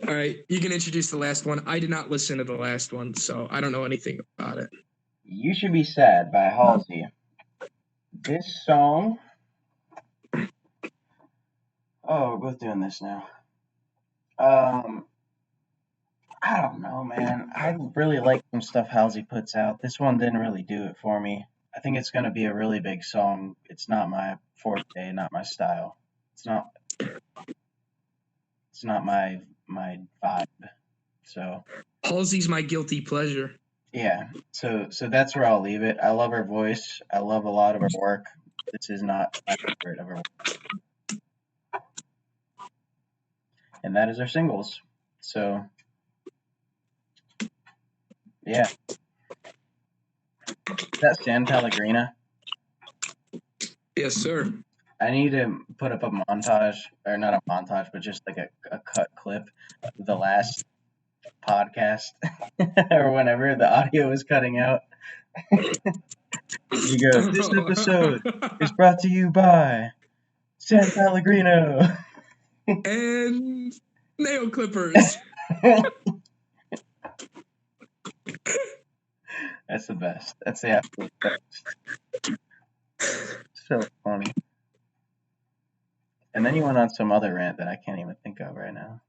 All right, you can introduce the last one. I did not listen to the last one, so I don't know anything about it. You Should Be Sad by Halsey. This song... Oh, we're both doing this now. I don't know, man. I really like some stuff Halsey puts out. This one didn't really do it for me. I think it's going to be a really big song. It's not my forte, not my style. It's not my vibe. So Halsey's my guilty pleasure. Yeah. So that's where I'll leave it. I love her voice. I love a lot of her work. This is not my favorite of her work. And that is her singles. So yeah. That's San Pellegrino. Yes, sir. I need to put up a montage, or not a montage, but just like a cut clip of the last podcast or whenever the audio is cutting out. You go, this episode is brought to you by San Pellegrino and nail clippers. That's the best. That's the absolute best. So funny. And then you went on some other rant that I can't even think of right now.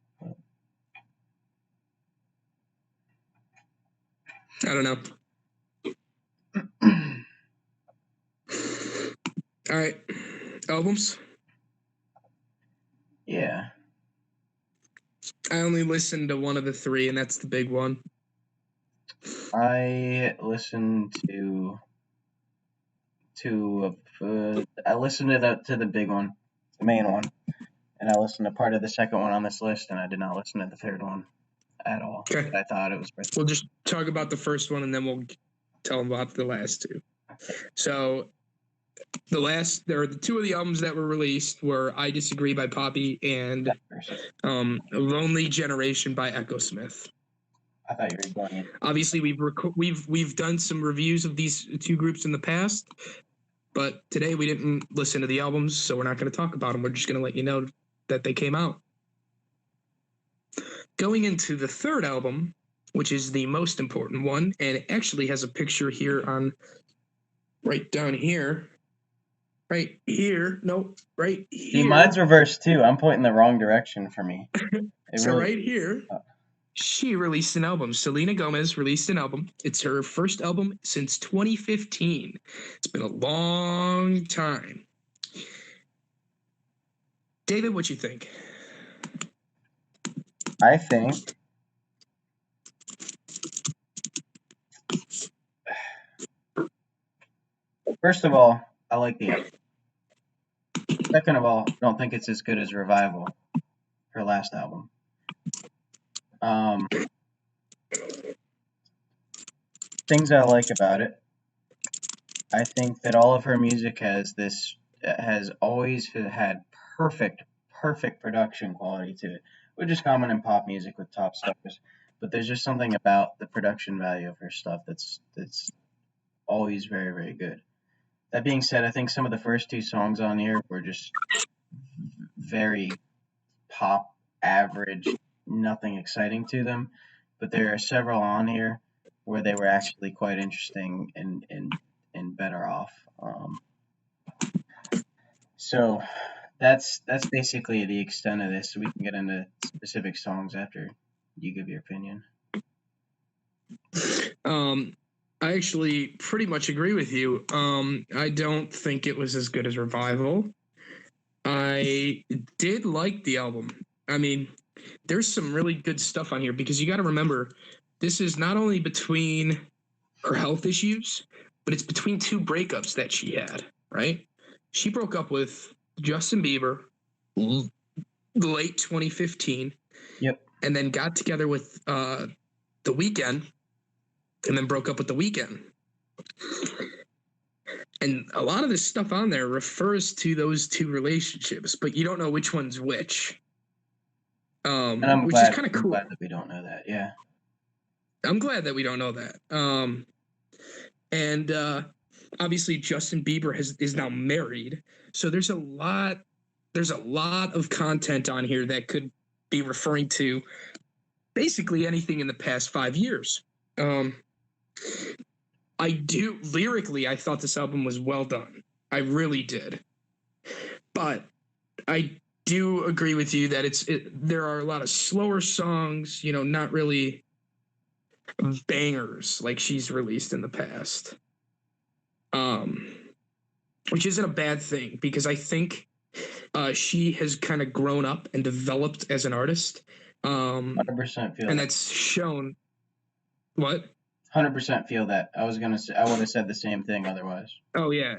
I don't know. All right. Albums? Yeah. I only listened to one of the three, and that's the big one. I listened to the big one, the main one, and I listened to part of the second one on this list, and I did not listen to the third one at all. Okay. I thought it was worth it. We'll just talk about the first one, and then we'll tell them about the last two. So there are the two of the albums that were released were I Disagree by Poppy and Lonely Generation by Echo Smith. I thought you were going in. Obviously, we've done some reviews of these two groups in the past, but today we didn't listen to the albums, so we're not going to talk about them. We're just going to let you know that they came out. Going into the third album, which is the most important one, and it actually has a picture here right down here. Right here. Nope. Right here. See, mine's reversed too. I'm pointing the wrong direction for me. Right here, she released an album. Selena Gomez released an album. It's her first album since 2015. It's been a long time. David, what you think? I think first of all, I like the album. Second of all, I don't think it's as good as Revival, her last album. Um, things I like about it. I think that all of her music has always had perfect perfect production quality to it, which is common in pop music with top stars. But there's just something about the production value of her stuff that's always very very good. That being said, I think some of the first two songs on here were just very pop average, nothing exciting to them. But there are several on here where they were actually quite interesting and better off. So that's basically the extent of this. We can get into specific songs after you give your opinion. I actually pretty much agree with you. I don't think it was as good as Revival. I did like the album. I mean, there's some really good stuff on here because you got to remember, this is not only between her health issues, but it's between two breakups that she had, right? She broke up with Justin Bieber late 2015. Yep. And then got together with The Weeknd and then broke up with The Weeknd. And a lot of this stuff on there refers to those two relationships, but you don't know which one's which. And I'm which glad, is kind of cool. glad that we don't know that. Yeah. I'm glad that we don't know that. And obviously Justin Bieber is now married, so there's a lot of content on here that could be referring to basically anything in the past 5 years. Lyrically, I thought this album was well done. I really did. But I do agree with you that there are a lot of slower songs, not really bangers like she's released in the past. Which isn't a bad thing because I think she has kind of grown up and developed as an artist. 100% feel and that. That's shown. What? 100% feel that. I would have said the same thing otherwise. Oh yeah.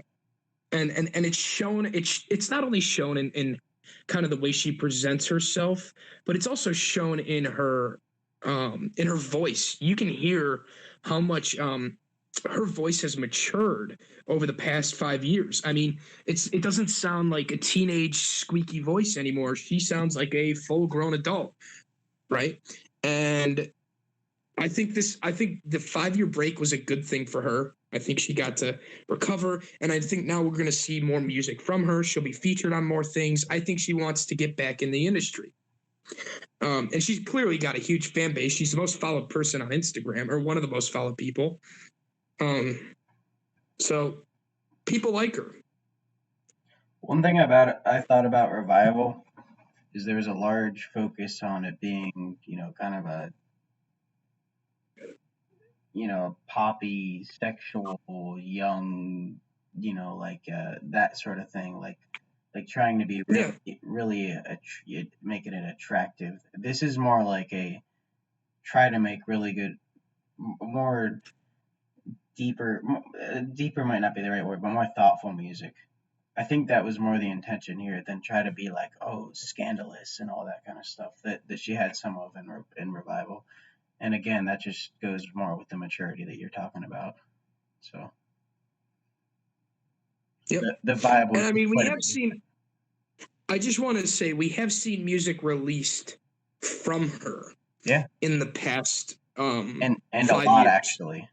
And it's shown, it's not only shown in kind of the way she presents herself, but it's also shown in her voice. You can hear how much her voice has matured over the past 5 years. I mean, it doesn't sound like a teenage squeaky voice anymore. She sounds like a full-grown adult, right? And I think the 5-year break was a good thing for her. I think she got to recover, and I think now we're going to see more music from her. She'll be featured on more things. I think she wants to get back in the industry. And she's clearly got a huge fan base. She's the most followed person on Instagram, or one of the most followed people. So people like her. One thing I thought about Revival is there was a large focus on it being, kind of a poppy, sexual, young, that sort of thing, like trying to be really making it attractive. This is more like a try to make really good, more deeper might not be the right word, but more thoughtful music. I think that was more the intention here than try to be like, oh, scandalous and all that kind of stuff that she had some of in Revival. And again, that just goes more with the maturity that you're talking about. So, yep. The vibe was. And I mean, we have seen. I just want to say we have seen music released from her. Yeah. In the past. And 5 a lot years. Actually,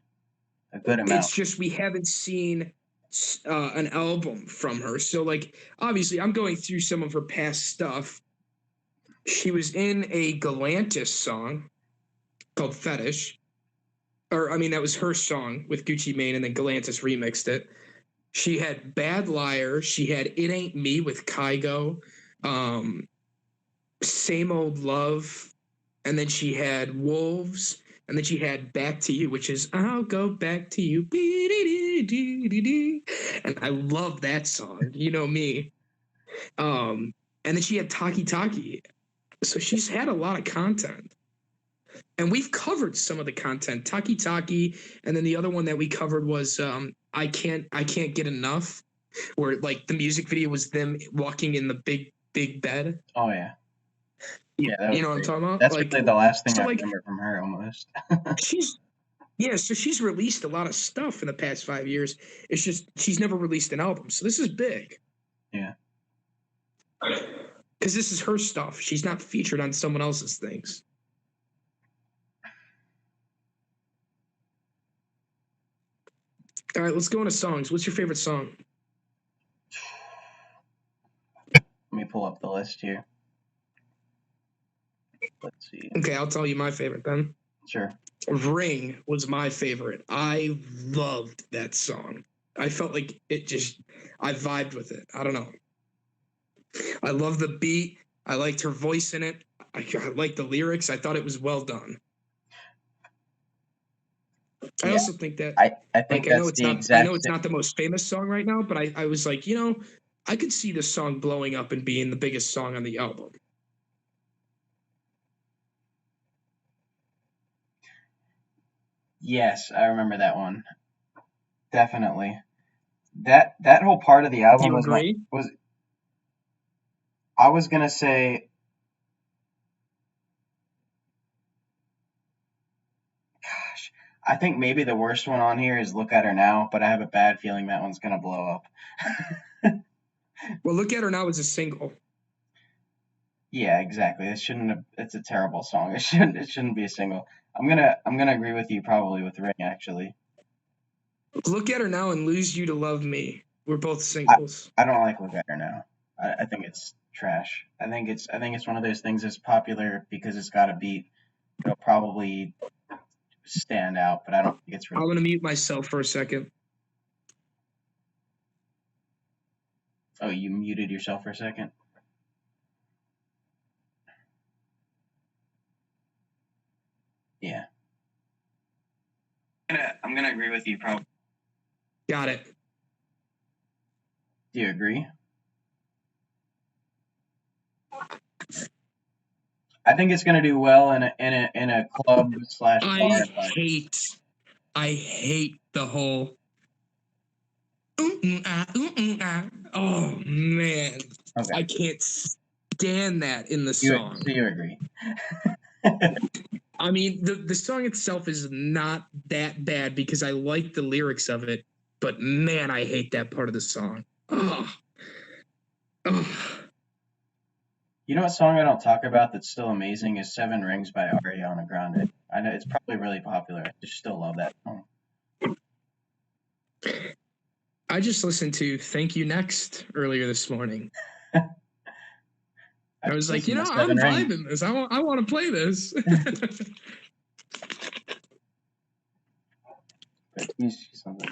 a good amount. It's just we haven't seen an album from her. So, like, obviously, I'm going through some of her past stuff. She was in a Galantis song called Fetish. That was her song with Gucci Mane, and then Galantis remixed it. She had Bad Liar. She had It Ain't Me with Kygo. Same Old Love. And then she had Wolves. And then she had Back to You, which is I'll Go Back to You. And I love that song. You know me. And then she had Taki Taki. So she's had a lot of content. And we've covered some of the content. Taki Taki, and then the other one that we covered was I Can't Get Enough, where like the music video was them walking in the big bed. Oh yeah. Yeah, that You was know what I'm great. talking about? That's Like, really the last thing so I like remember from her, almost. she's yeah, so she's released a lot of stuff in the past 5 years. It's just she's never released an album, so this is big Yeah. because this is her stuff. She's not featured on someone else's things. All right, let's go into songs. What's your favorite song? Let me pull up the list here. Let's see. Okay, I'll tell you my favorite then. Sure. Ring was my favorite. I loved that song. I felt like I vibed with it. I don't know. I love the beat. I liked her voice in it. I liked the lyrics. I thought it was well done. I also think that I think that's the I exact know it's same. not the most famous song right now, but I was like, I could see this song blowing up and being the biggest song on the album. Yes, I remember that one. Definitely. That whole part of the Do album you was my agree? was I was gonna say, gosh, I think maybe the worst one on here is Look at Her Now, but I have a bad feeling that one's gonna blow up. Well, Look at Her Now is a single. Yeah, exactly. It's a terrible song. It shouldn't be a single. I'm gonna agree with you probably with Ring actually. Look at Her Now and Lose You to Love Me were both I, singles. I don't like Look at Her Now. I think it's trash. I think it's one of those things that's popular because it's got a beat. It'll probably stand out, but I don't think it's I'm really. going to mute myself for a second. Oh, you muted yourself for a second? Yeah. I'm gonna agree with you probably. Got it. Do you agree? I think it's gonna do well in a club slash bar environment. I hate the whole. Oh man, Okay. I can't stand that in the So song. you agree. I mean, the song itself is not that bad because I like the lyrics of it, but man, I hate that part of the song. Oh. You know what song I don't talk about that's still amazing is Seven Rings by Ariana Grande. I know it's probably really popular. I just still love that song. I just listened to Thank You Next earlier this morning. I was like, I'm vibing this. I want to play this. But she's something.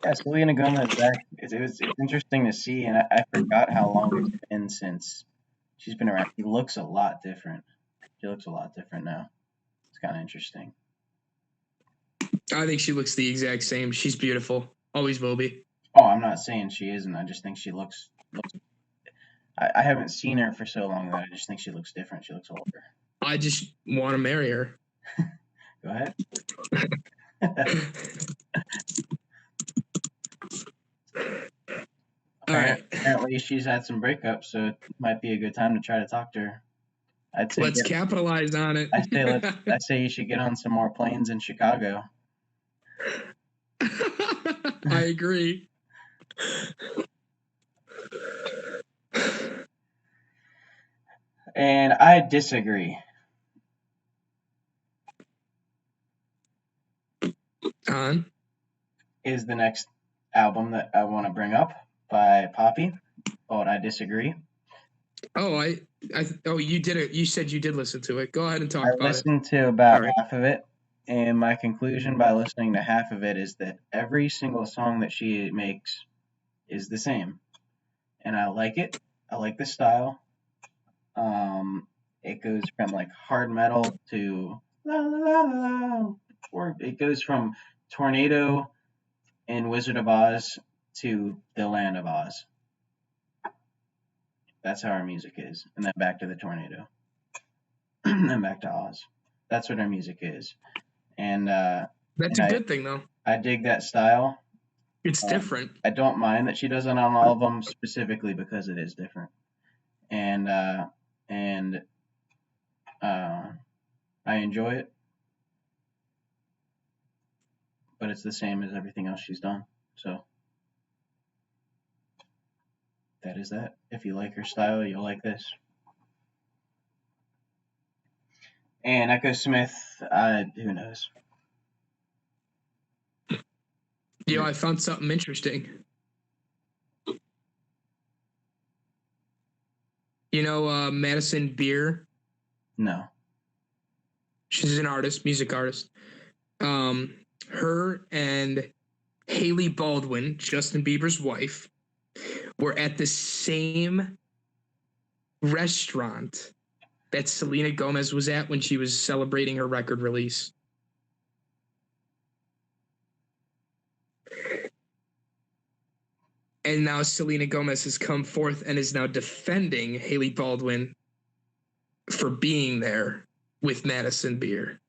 Yeah, Selena Gomez back. It's interesting to see, and I forgot how long it's been since she's been around. She looks a lot different. She looks a lot different now. It's kind of interesting. I think she looks the exact same. She's beautiful. Always will be. Oh, I'm not saying she isn't. I just think she looks. I haven't seen her for so long that I just think she looks different. She looks older. I just want to marry her. Go ahead. All right. Apparently, she's had some breakups, so it might be a good time to try to talk to her. I'd say Let's capitalize on it. I say you should get on some more planes in Chicago. I agree. And I disagree. On Is the next album that I want to bring up by Poppy, but I disagree. Oh, you did it. You said you did listen to it. Go ahead and talk about it. I listened to about half of it, and my conclusion by listening to half of it is that every single song that she makes is the same, and I like it. I like the style. It goes from like hard metal to la la la la, or it goes from Tornado and Wizard of Oz to the Land of Oz. That's how our music is, and then back to the tornado, and then back to Oz. That's what our music is, and that's a good thing, though. I dig that style. It's different. I don't mind that she does it on all of them specifically because it is different, and I enjoy it, but it's the same as everything else she's done. So that is that. If you like her style, you'll like this. And Echo Smith, who knows? I found something interesting. Madison Beer? No. She's an artist, music artist. Her and Hailey Baldwin, Justin Bieber's wife, were at the same restaurant that Selena Gomez was at when she was celebrating her record release. And now Selena Gomez has come forth and is now defending Hailey Baldwin for being there with Madison Beer,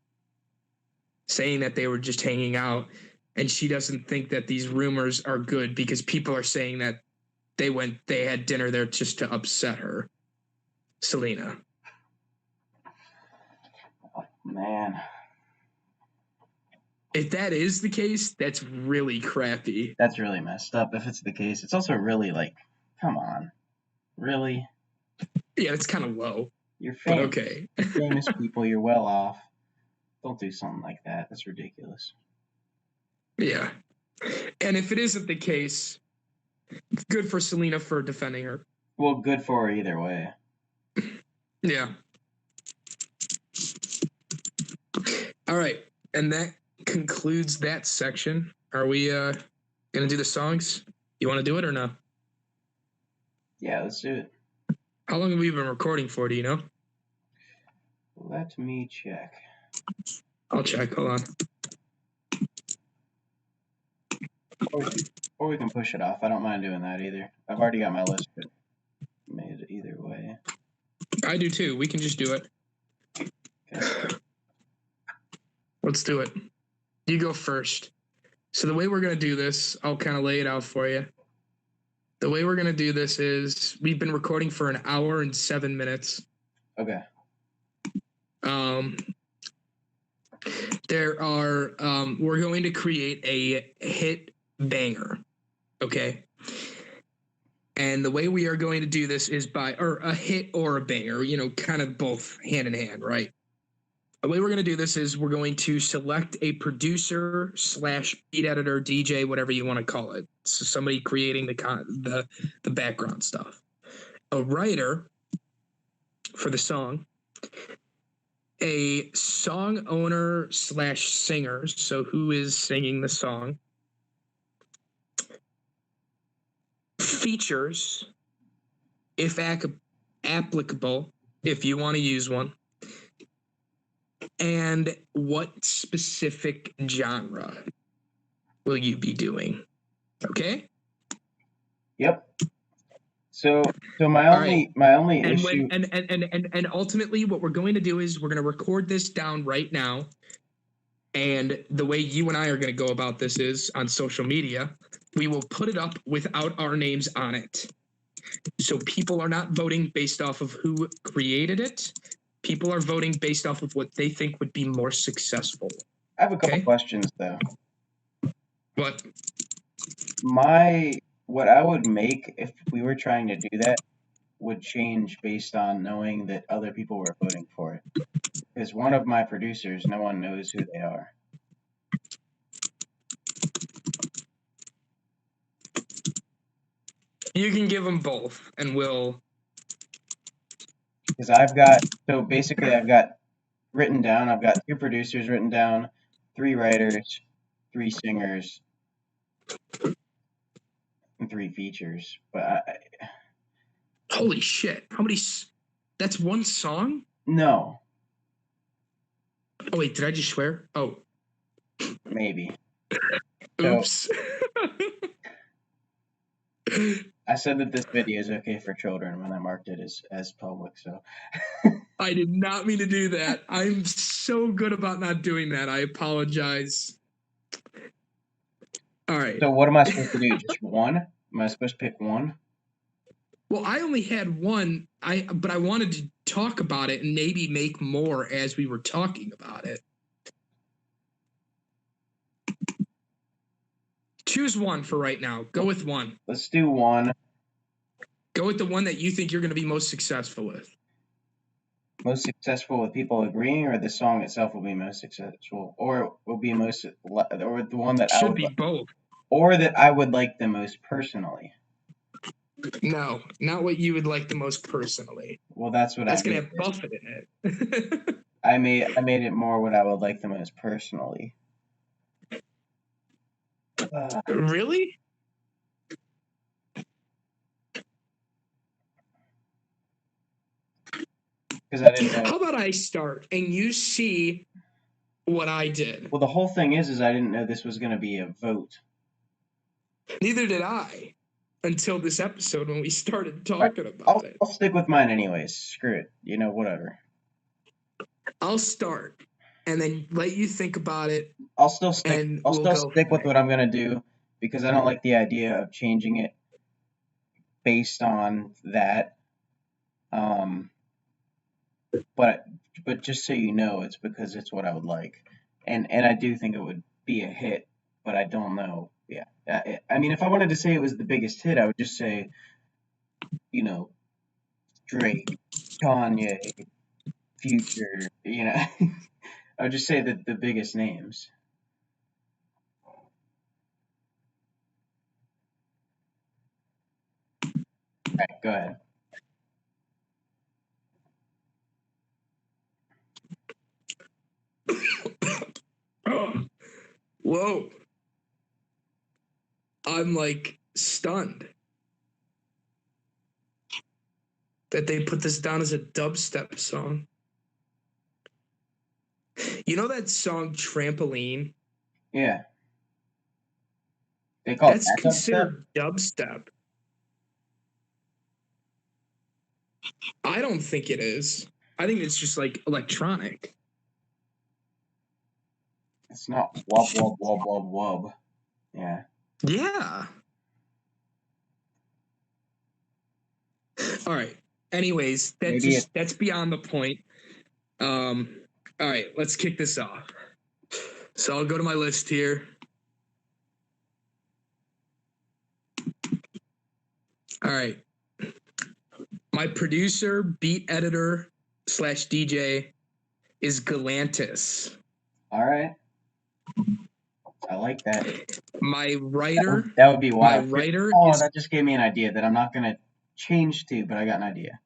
saying that they were just hanging out, and she doesn't think that these rumors are good because people are saying that they had dinner there just to upset her, Selena. Oh, man. If that is the case, that's really crappy. That's really messed up if it's the case. It's also really like, come on. Really? Yeah, it's kind of low. You're famous. Okay. Famous people, you're well off. Don't do something like that. That's ridiculous. Yeah. And if it isn't the case, good for Selena for defending her. Well, good for her either way. Yeah. All right. And that concludes that section. Are we going to do the songs? You want to do it or no? Yeah, let's do it. How long have we been recording for, do you know? Let me check. I'll check. Hold on. Or we can push it off. I don't mind doing that either. I've already got my list made either way. I do too. We can just do it. Okay. Let's do it. You go first. So the way we're going to do this, I'll kind of lay it out for you. The way we're going to do this is we've been recording for 1 hour and 7 minutes. Okay. We're going to create a hit banger. Okay. And the way we are going to do this is or a hit or a banger, kind of both hand in hand, right? The way we're going to do this is we're going to select a producer / beat editor, DJ, whatever you want to call it. So somebody creating the background stuff. A writer for the song. A song owner / singer. So who is singing the song? Features, if applicable, if you want to use one. And what specific genre will you be doing? Okay? Yep. So my only issue. And ultimately, what we're going to do is we're going to record this down right now. And the way you and I are going to go about this is on social media, we will put it up without our names on it. So people are not voting based off of who created it. People are voting based off of what they think would be more successful. I have a couple questions though. What? What I would make if we were trying to do that would change based on knowing that other people were voting for it. Because one of my producers, no one knows who they are. You can give them both, and we'll. Because I've got 2 producers written down, 3 writers, 3 singers, and 3 features. But holy shit! How many? That's one song? No. Oh wait, did I just swear? Oh. Maybe. Oops. I said that this video is okay for children when I marked it as public, so. I did not mean to do that. I'm so good about not doing that. I apologize. All right. So what am I supposed to do? Just one? Am I supposed to pick one? Well, I only had one. But I wanted talk about it and maybe make more as we were talking about it. Choose one for right now. Go with one. Let's do one. Go with the one that you think you're going to be most successful with. Most successful with people agreeing, or the song itself will be most successful, or will be most, or the one that Should be both. or that I would like the most personally. No, not what you would like the most personally. Well, that's what That's going to have Buffett in it. I made it more what I would like the most personally. Really? Because I didn't know. How about I start and you see what I did? Well, the whole thing is I didn't know this was going to be a vote. Neither did I until this episode when we started talking about it. I'll stick with mine anyways. Screw it. You know, whatever. I'll start and then let you think about it. I'll still stick with what I'm going to do, because I don't like the idea of changing it based on that. But just so you know, it's because it's what I would like, and I do think it would be a hit, but I don't know. Yeah, I mean, if I wanted to say it was the biggest hit, I would just say, you know, Drake, Kanye, Future. You know, I would just say that the biggest names. All right, go ahead. Whoa. I'm like stunned that they put this down as a dubstep song. You know that song Trampoline? Yeah. They call That's considered dubstep. I don't think it is. I think it's just like electronic. It's not wub wub wub wub wub. Yeah. Yeah. All right. Anyways, that's beyond the point. All right, let's kick this off. So I'll go to my list here. All right. My producer, beat editor / DJ is Galantis. All right. I like that. My writer. That would be wild. My writer that just gave me an idea that I'm not going to change to, but I got an idea.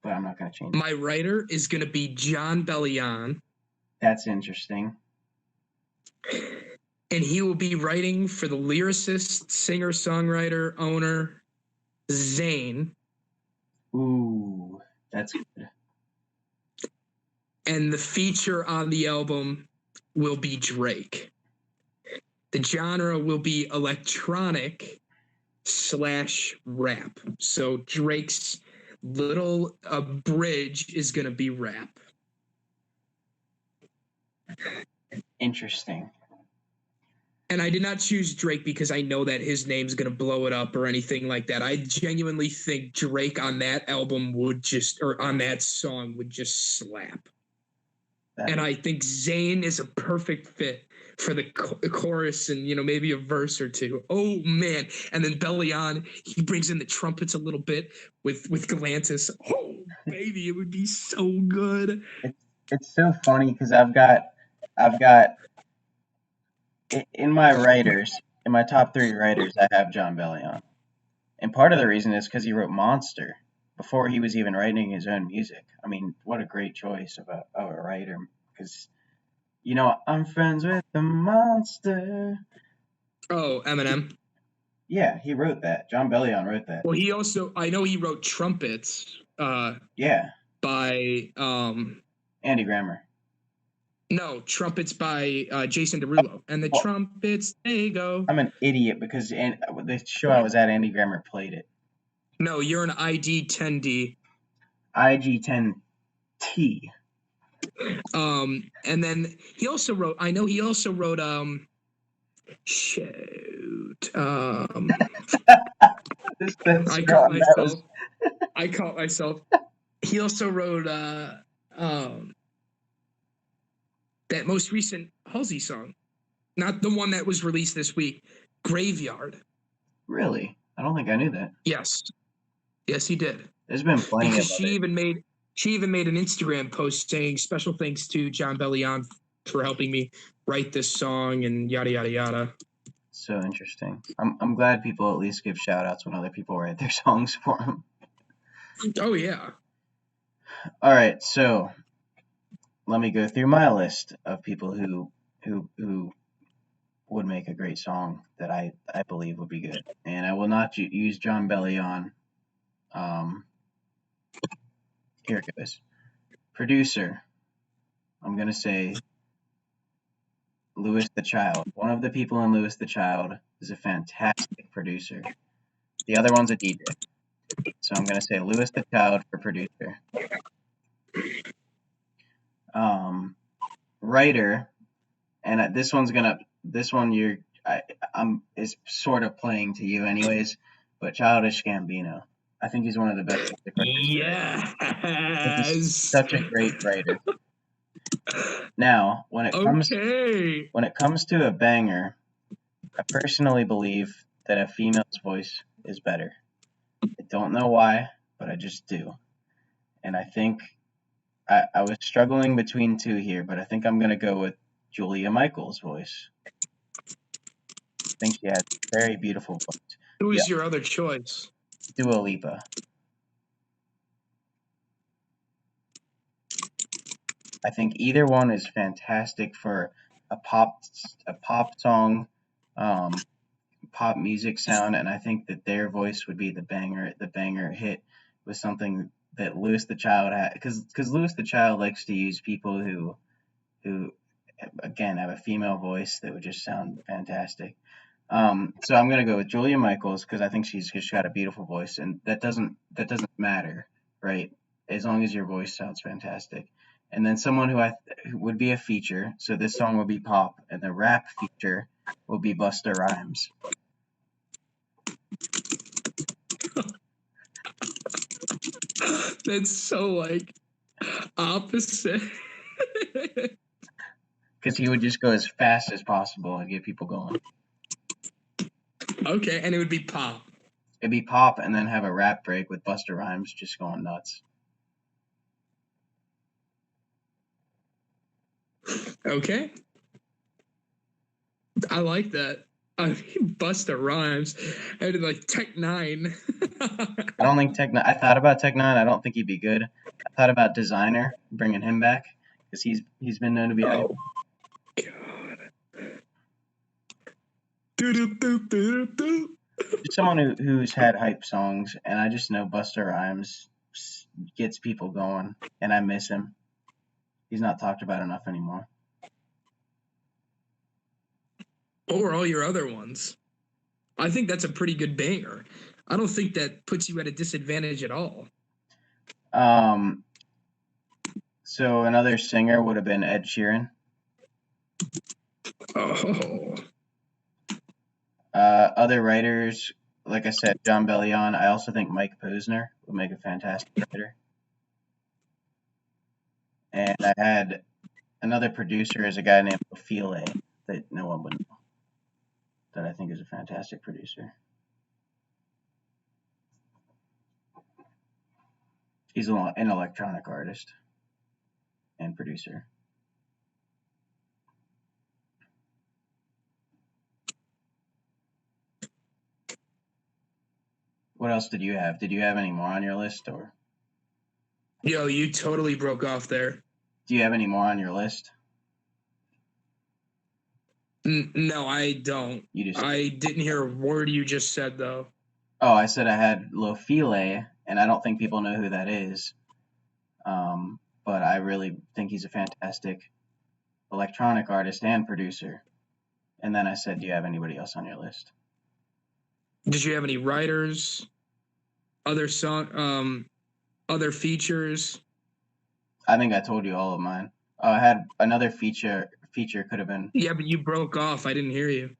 But I'm not going to change. My writer is going to be John Bellion. That's interesting. And he will be writing for the lyricist, singer, songwriter, owner, Zayn. Ooh, that's good. And the feature on the album will be Drake. The genre will be electronic / rap. So Drake's little bridge is going to be rap. Interesting. And I did not choose Drake because I know that his name's going to blow it up or anything like that. I genuinely think Drake on that album on that song would just slap. And I think Zayn is a perfect fit for the chorus and, maybe a verse or two. Oh, man. And then Bellion, he brings in the trumpets a little bit with Galantis. Oh, baby, it would be so good. It's so funny because I've got in my top 3 writers, I have John Bellion. And part of the reason is because he wrote Monster before he was even writing his own music. I mean, what a great choice of a writer, because, I'm friends with the monster. Oh, Eminem. Yeah, he wrote that. John Bellion wrote that. Well, I know he wrote Trumpets. Yeah. By Andy Grammer. No, Trumpets by Jason Derulo. And the trumpets, they go. I'm an idiot because the show I was at, Andy Grammer played it. No, you're an IG-10D. IG-10T. And then he also wrote, I caught myself. He also wrote that most recent Halsey song, not the one that was released this week, Graveyard. Really? I don't think I knew that. Yes, he did. There's been plenty Because of she even made an Instagram post saying special thanks to John Bellion for helping me write this song and yada yada yada. So interesting. I'm glad people at least give shout outs when other people write their songs for them. Oh yeah. All right, so let me go through my list of people who would make a great song that I believe would be good. And I will not use John Bellion. Here it goes. Producer. I'm gonna say Louis the Child. One of the people in Louis the Child is a fantastic producer. The other one's a DJ. So I'm gonna say Louis the Child for producer. Writer, and this one is sort of playing to you anyways, but Childish Gambino. I think he's one of the best music writers. Yes. He's such a great writer. Now, when it comes to a banger, I personally believe that a female's voice is better. I don't know why, but I just do. And I think I was struggling between two here, but I think I'm going to go with Julia Michaels' voice. I think she has a very beautiful voice. Who is your other choice? Dua Lipa. I think either one is fantastic for a pop song, pop music sound, and I think that their voice would be the banger hit with something that Louis the Child had, because Louis the Child likes to use people who again have a female voice that would just sound fantastic. So I'm gonna go with Julia Michaels because I think she's got a beautiful voice, and that doesn't matter, right? As long as your voice sounds fantastic. And then someone who would be a feature, so this song would be pop, and the rap feature will be Busta Rhymes. That's so like opposite. Because he would just go as fast as possible and get people going. Okay, and it would be pop. It'd be pop and then have a rap break with Busta Rhymes just going nuts. Okay. I like that. Busta Rhymes. I did like Tech 9. I don't think Tech 9. I thought about Tech 9. I don't think he'd be good. I thought about Designer, bringing him back because he's been known to be. Oh, God. Someone who's had hype songs, and I just know Busta Rhymes gets people going, and I miss him. He's not talked about enough anymore. What were all your other ones? I think that's a pretty good banger. I don't think that puts you at a disadvantage at all. So another singer would have been Ed Sheeran. Oh. Other writers, like I said, John Bellion. I also think Mike Posner would make a fantastic writer. And I had another producer as a guy named Ophelia that no one would know, that I think is a fantastic producer. He's an electronic artist and producer. What else did you have? Did you have any more on your list, or? Yo, you totally broke off there. Do you have any more on your list? No, I don't. I didn't hear a word you just said, though. Oh, I said I had Lofile, and I don't think people know who that is. But I really think he's a fantastic electronic artist and producer. And then I said, do you have anybody else on your list? Did you have any writers? Other features? I think I told you all of mine. I had another feature could have been. Yeah, but you broke off. I didn't hear you.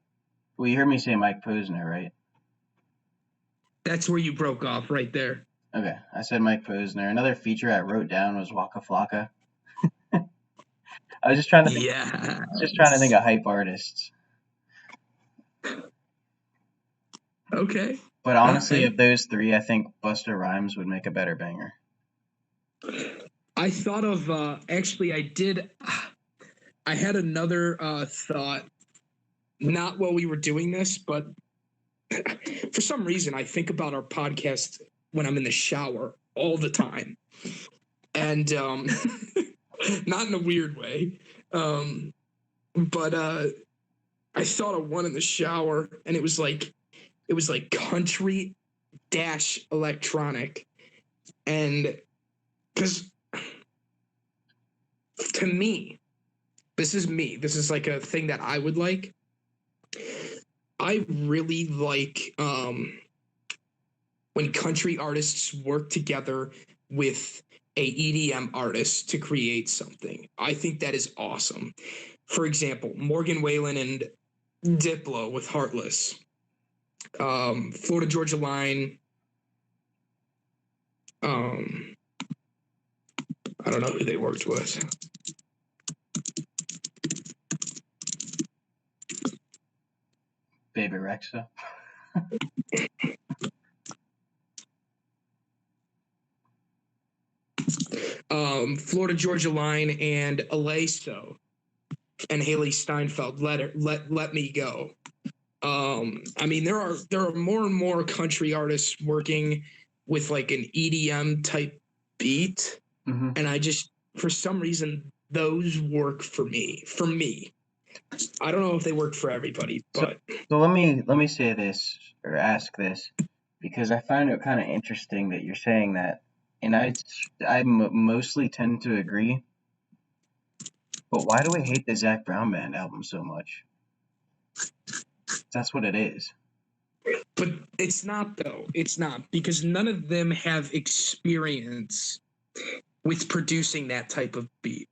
Well, you heard me say Mike Posner, right? That's where you broke off, right there. Okay, I said Mike Posner. Another feature I wrote down was Waka Flocka. I was Yeah. just trying to think of hype artists. Okay. But honestly, Okay. of those three, I think Busta Rhymes would make a better banger. I thought of actually I had another thought, not while we were doing this, but for some reason I think about our podcast when I'm in the shower all the time. And not in a weird way. But I thought of one in the shower, and it was like country dash electronic, and because to me, this is like a thing that I would like. I really like when country artists work together with a EDM artist to create something. I think that is awesome. For example, Morgan Wallen and Diplo with Heartless, Florida Georgia Line. I don't know who they worked with. Baby Rexha. Florida Georgia Line and Aleso and Haley Steinfeld. Let me go. I mean, there are more and more country artists working with like an EDM type beat, Mm-hmm. and I just for some reason those work for me. For me, I don't know if they work for everybody, but So let me say this or ask this because I find it kind of interesting that you're saying that, and mostly tend to agree. But why do we hate the Zach Brown Band album so much? That's what it is. but it's not though. It's not because none of them have experience with producing that type of beat.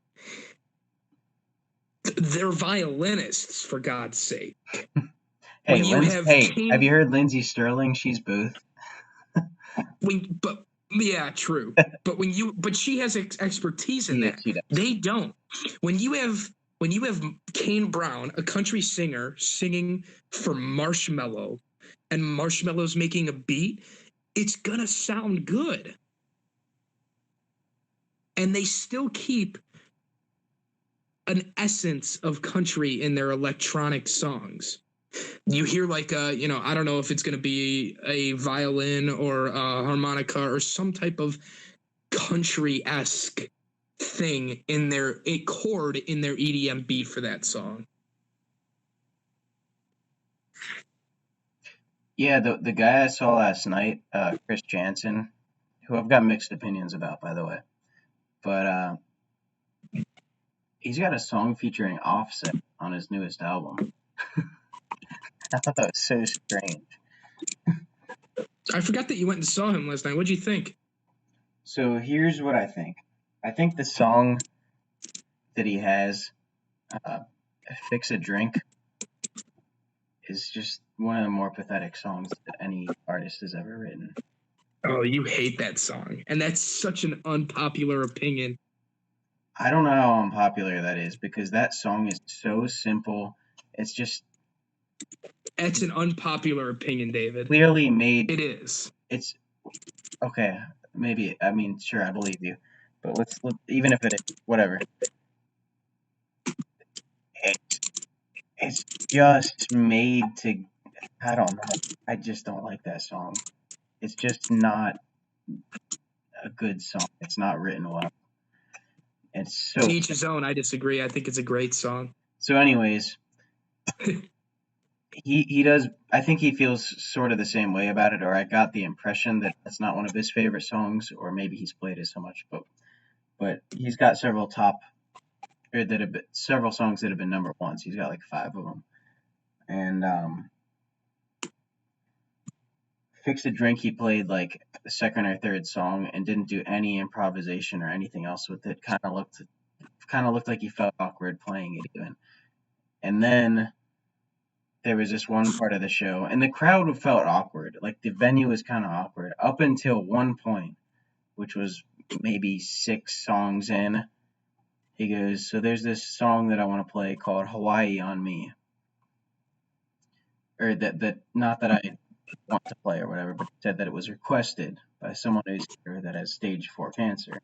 They're violinists, for God's sake. Hey, When you have have you heard Lindsey Sterling? She's both. but yeah, true. But she has expertise in that. She does. They don't. When you have Kane Brown, a country singer, singing for Marshmello, and Marshmello's making a beat, it's gonna sound good. And they still keep an essence of country in their electronic songs. You hear like I don't know if it's going to be a violin or a harmonica or some type of country-esque thing in a chord in their EDM beat for that song. Yeah, the guy I saw last night, Chris Jansen, who I've got mixed opinions about, by the way, but he's got a song featuring Offset on his newest album. I thought that was so strange. I forgot that you went and saw him last night. What'd you think? So here's what I think. I think the song that he has, uh, "Fix a Drink," is just one of the more pathetic songs that any artist has ever written. Oh, you hate that song, and that's such an unpopular opinion. I don't know how unpopular that is because that song is so simple. It's just That's an unpopular opinion, David. clearly made. It is. It's okay. Maybe, I mean, sure, I believe you, but even if it is, whatever. It's just made to. I don't know. I just don't like that song. It's just not a good song. It's not written well. It's so. To each his own. I disagree. I think it's a great song. So, anyways, he does. I think he feels sort of the same way about it, or I got the impression that that's not one of his favorite songs, or maybe he's played it so much. But he's got several several songs that have been number ones. He's got like 5 of them, and Fix a Drink, he played like the second or third song and didn't do any improvisation or anything else with it. Kind of looked like he felt awkward playing it even. And then there was this one part of the show, and the crowd felt awkward. Like the venue was kind of awkward up until one point, which was maybe 6 songs in. He goes, "So there's this song that I want to play called Hawaii on Me," or that not that I want to play or whatever, but he said that it was requested by someone who's here that has stage 4 cancer.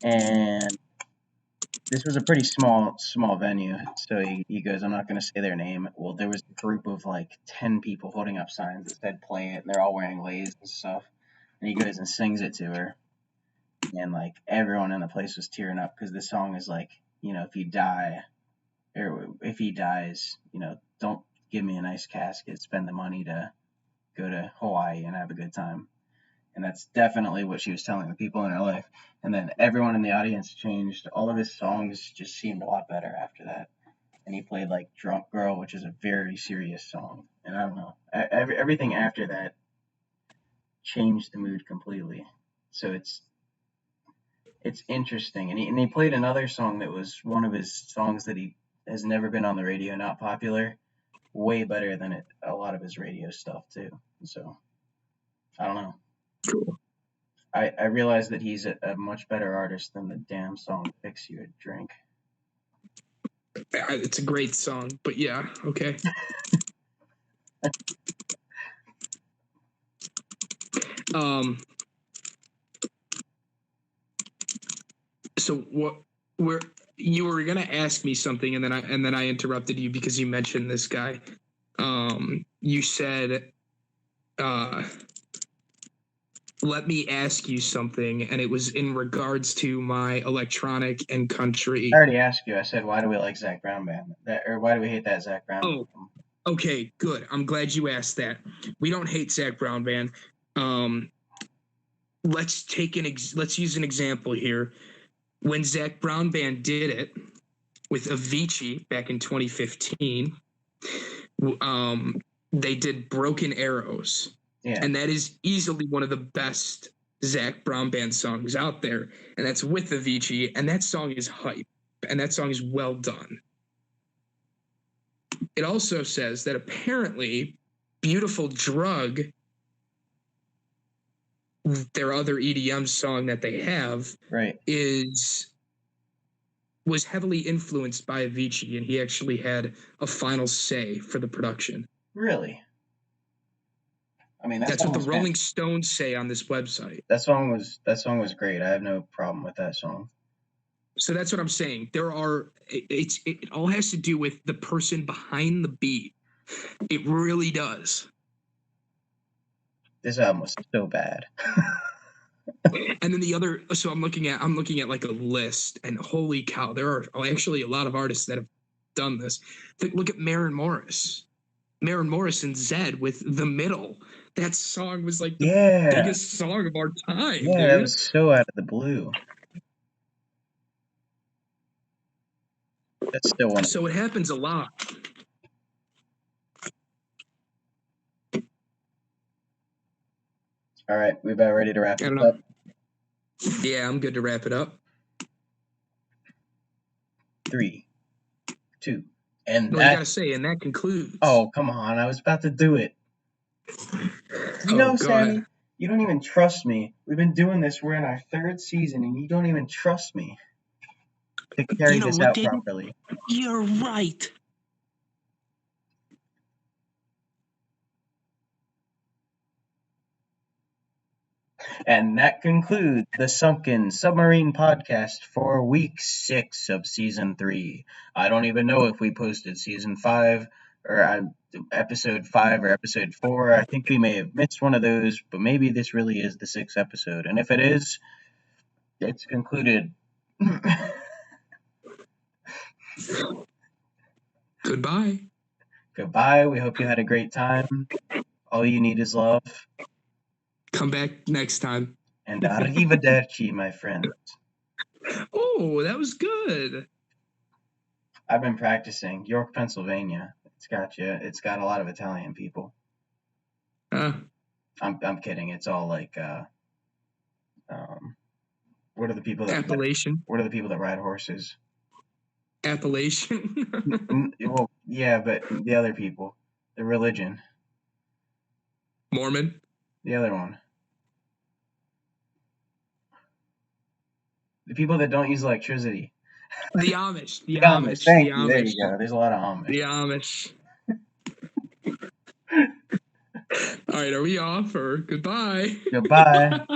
And this was a pretty small venue, so he goes, "I'm not going to say their name." Well, there was a group of like 10 people holding up signs that said "play it," and they're all wearing leis and stuff. And he goes and sings it to her, and like everyone in the place was tearing up because the song is like, if you die, or if he dies, don't give me a nice casket, spend the money to go to Hawaii and have a good time. And that's definitely what she was telling the people in her life. And then everyone in the audience changed. All of his songs just seemed a lot better after that. And he played like Drunk Girl, which is a very serious song. And I don't know, everything after that changed the mood completely. So it's interesting. And he played another song that was one of his songs that he has never been on the radio, not popular, way better than a lot of his radio stuff too. So I don't know. Cool. I realize that he's a much better artist than the damn song "Fix You a Drink." It's a great song, but yeah, okay. So you were gonna ask me something, and then I interrupted you because you mentioned this guy. You said, "Let me ask you something," and it was in regards to my electronic and country. I already asked you. I said, "Why do we like Zac Brown band?" Or why do we hate that Zac Brown? Oh, okay, good. I'm glad you asked that. We don't hate Zac Brown band. Let's use an example here. When Zac Brown band did it with Avicii back in 2015, they did Broken Arrows. Yeah. And that is easily one of the best Zac Brown band songs out there. And that's with Avicii. And that song is hype. And that song is well done. It also says that apparently Beautiful Drug, their other EDM song that they have, right, was heavily influenced by Avicii, and he actually had a final say for the production. Really? I mean, that's what the Rolling Stones say on this website. That song was great. I have no problem with that song. So that's what I'm saying. It all has to do with the person behind the beat. It really does. This album was so bad. And then so I'm looking at like a list, and holy cow, there are actually a lot of artists that have done this. Look at Maren Morris and Zed with The Middle. That song was like the biggest song of our time. Yeah, dude. That was so out of the blue. That's still one. So it happens a lot. All right, we about ready to wrap it up? Yeah, I'm good to wrap it up. 3, 2, and no, that. You gotta say, and that concludes. Oh, come on! I was about to do it. Sammy, you don't even trust me. We've been doing this. We're in our 3rd season, and you don't even trust me to carry this out properly. You're right. And that concludes the Sunken Submarine podcast for week 6 of season 3. I don't even know if we posted season 5 or episode 5 or episode 4. I think we may have missed one of those, but maybe this really is the 6th episode. And if it is, it's concluded. Goodbye. Goodbye. We hope you had a great time. All you need is love. Come back next time. And arrivederci, my friends. Oh, that was good. I've been practicing. York, Pennsylvania. It's got a lot of Italian people. I'm kidding. It's all like what are the people that Appalachian? What are the people that ride horses? Appalachian. Well, Yeah, but the other people, the religion, Mormon. the other one, the people that don't use electricity. The Amish. The The Amish. Amish. The Thank you. There Amish. you go. There's a lot of Amish. The Amish. All right, are we off or goodbye? Goodbye.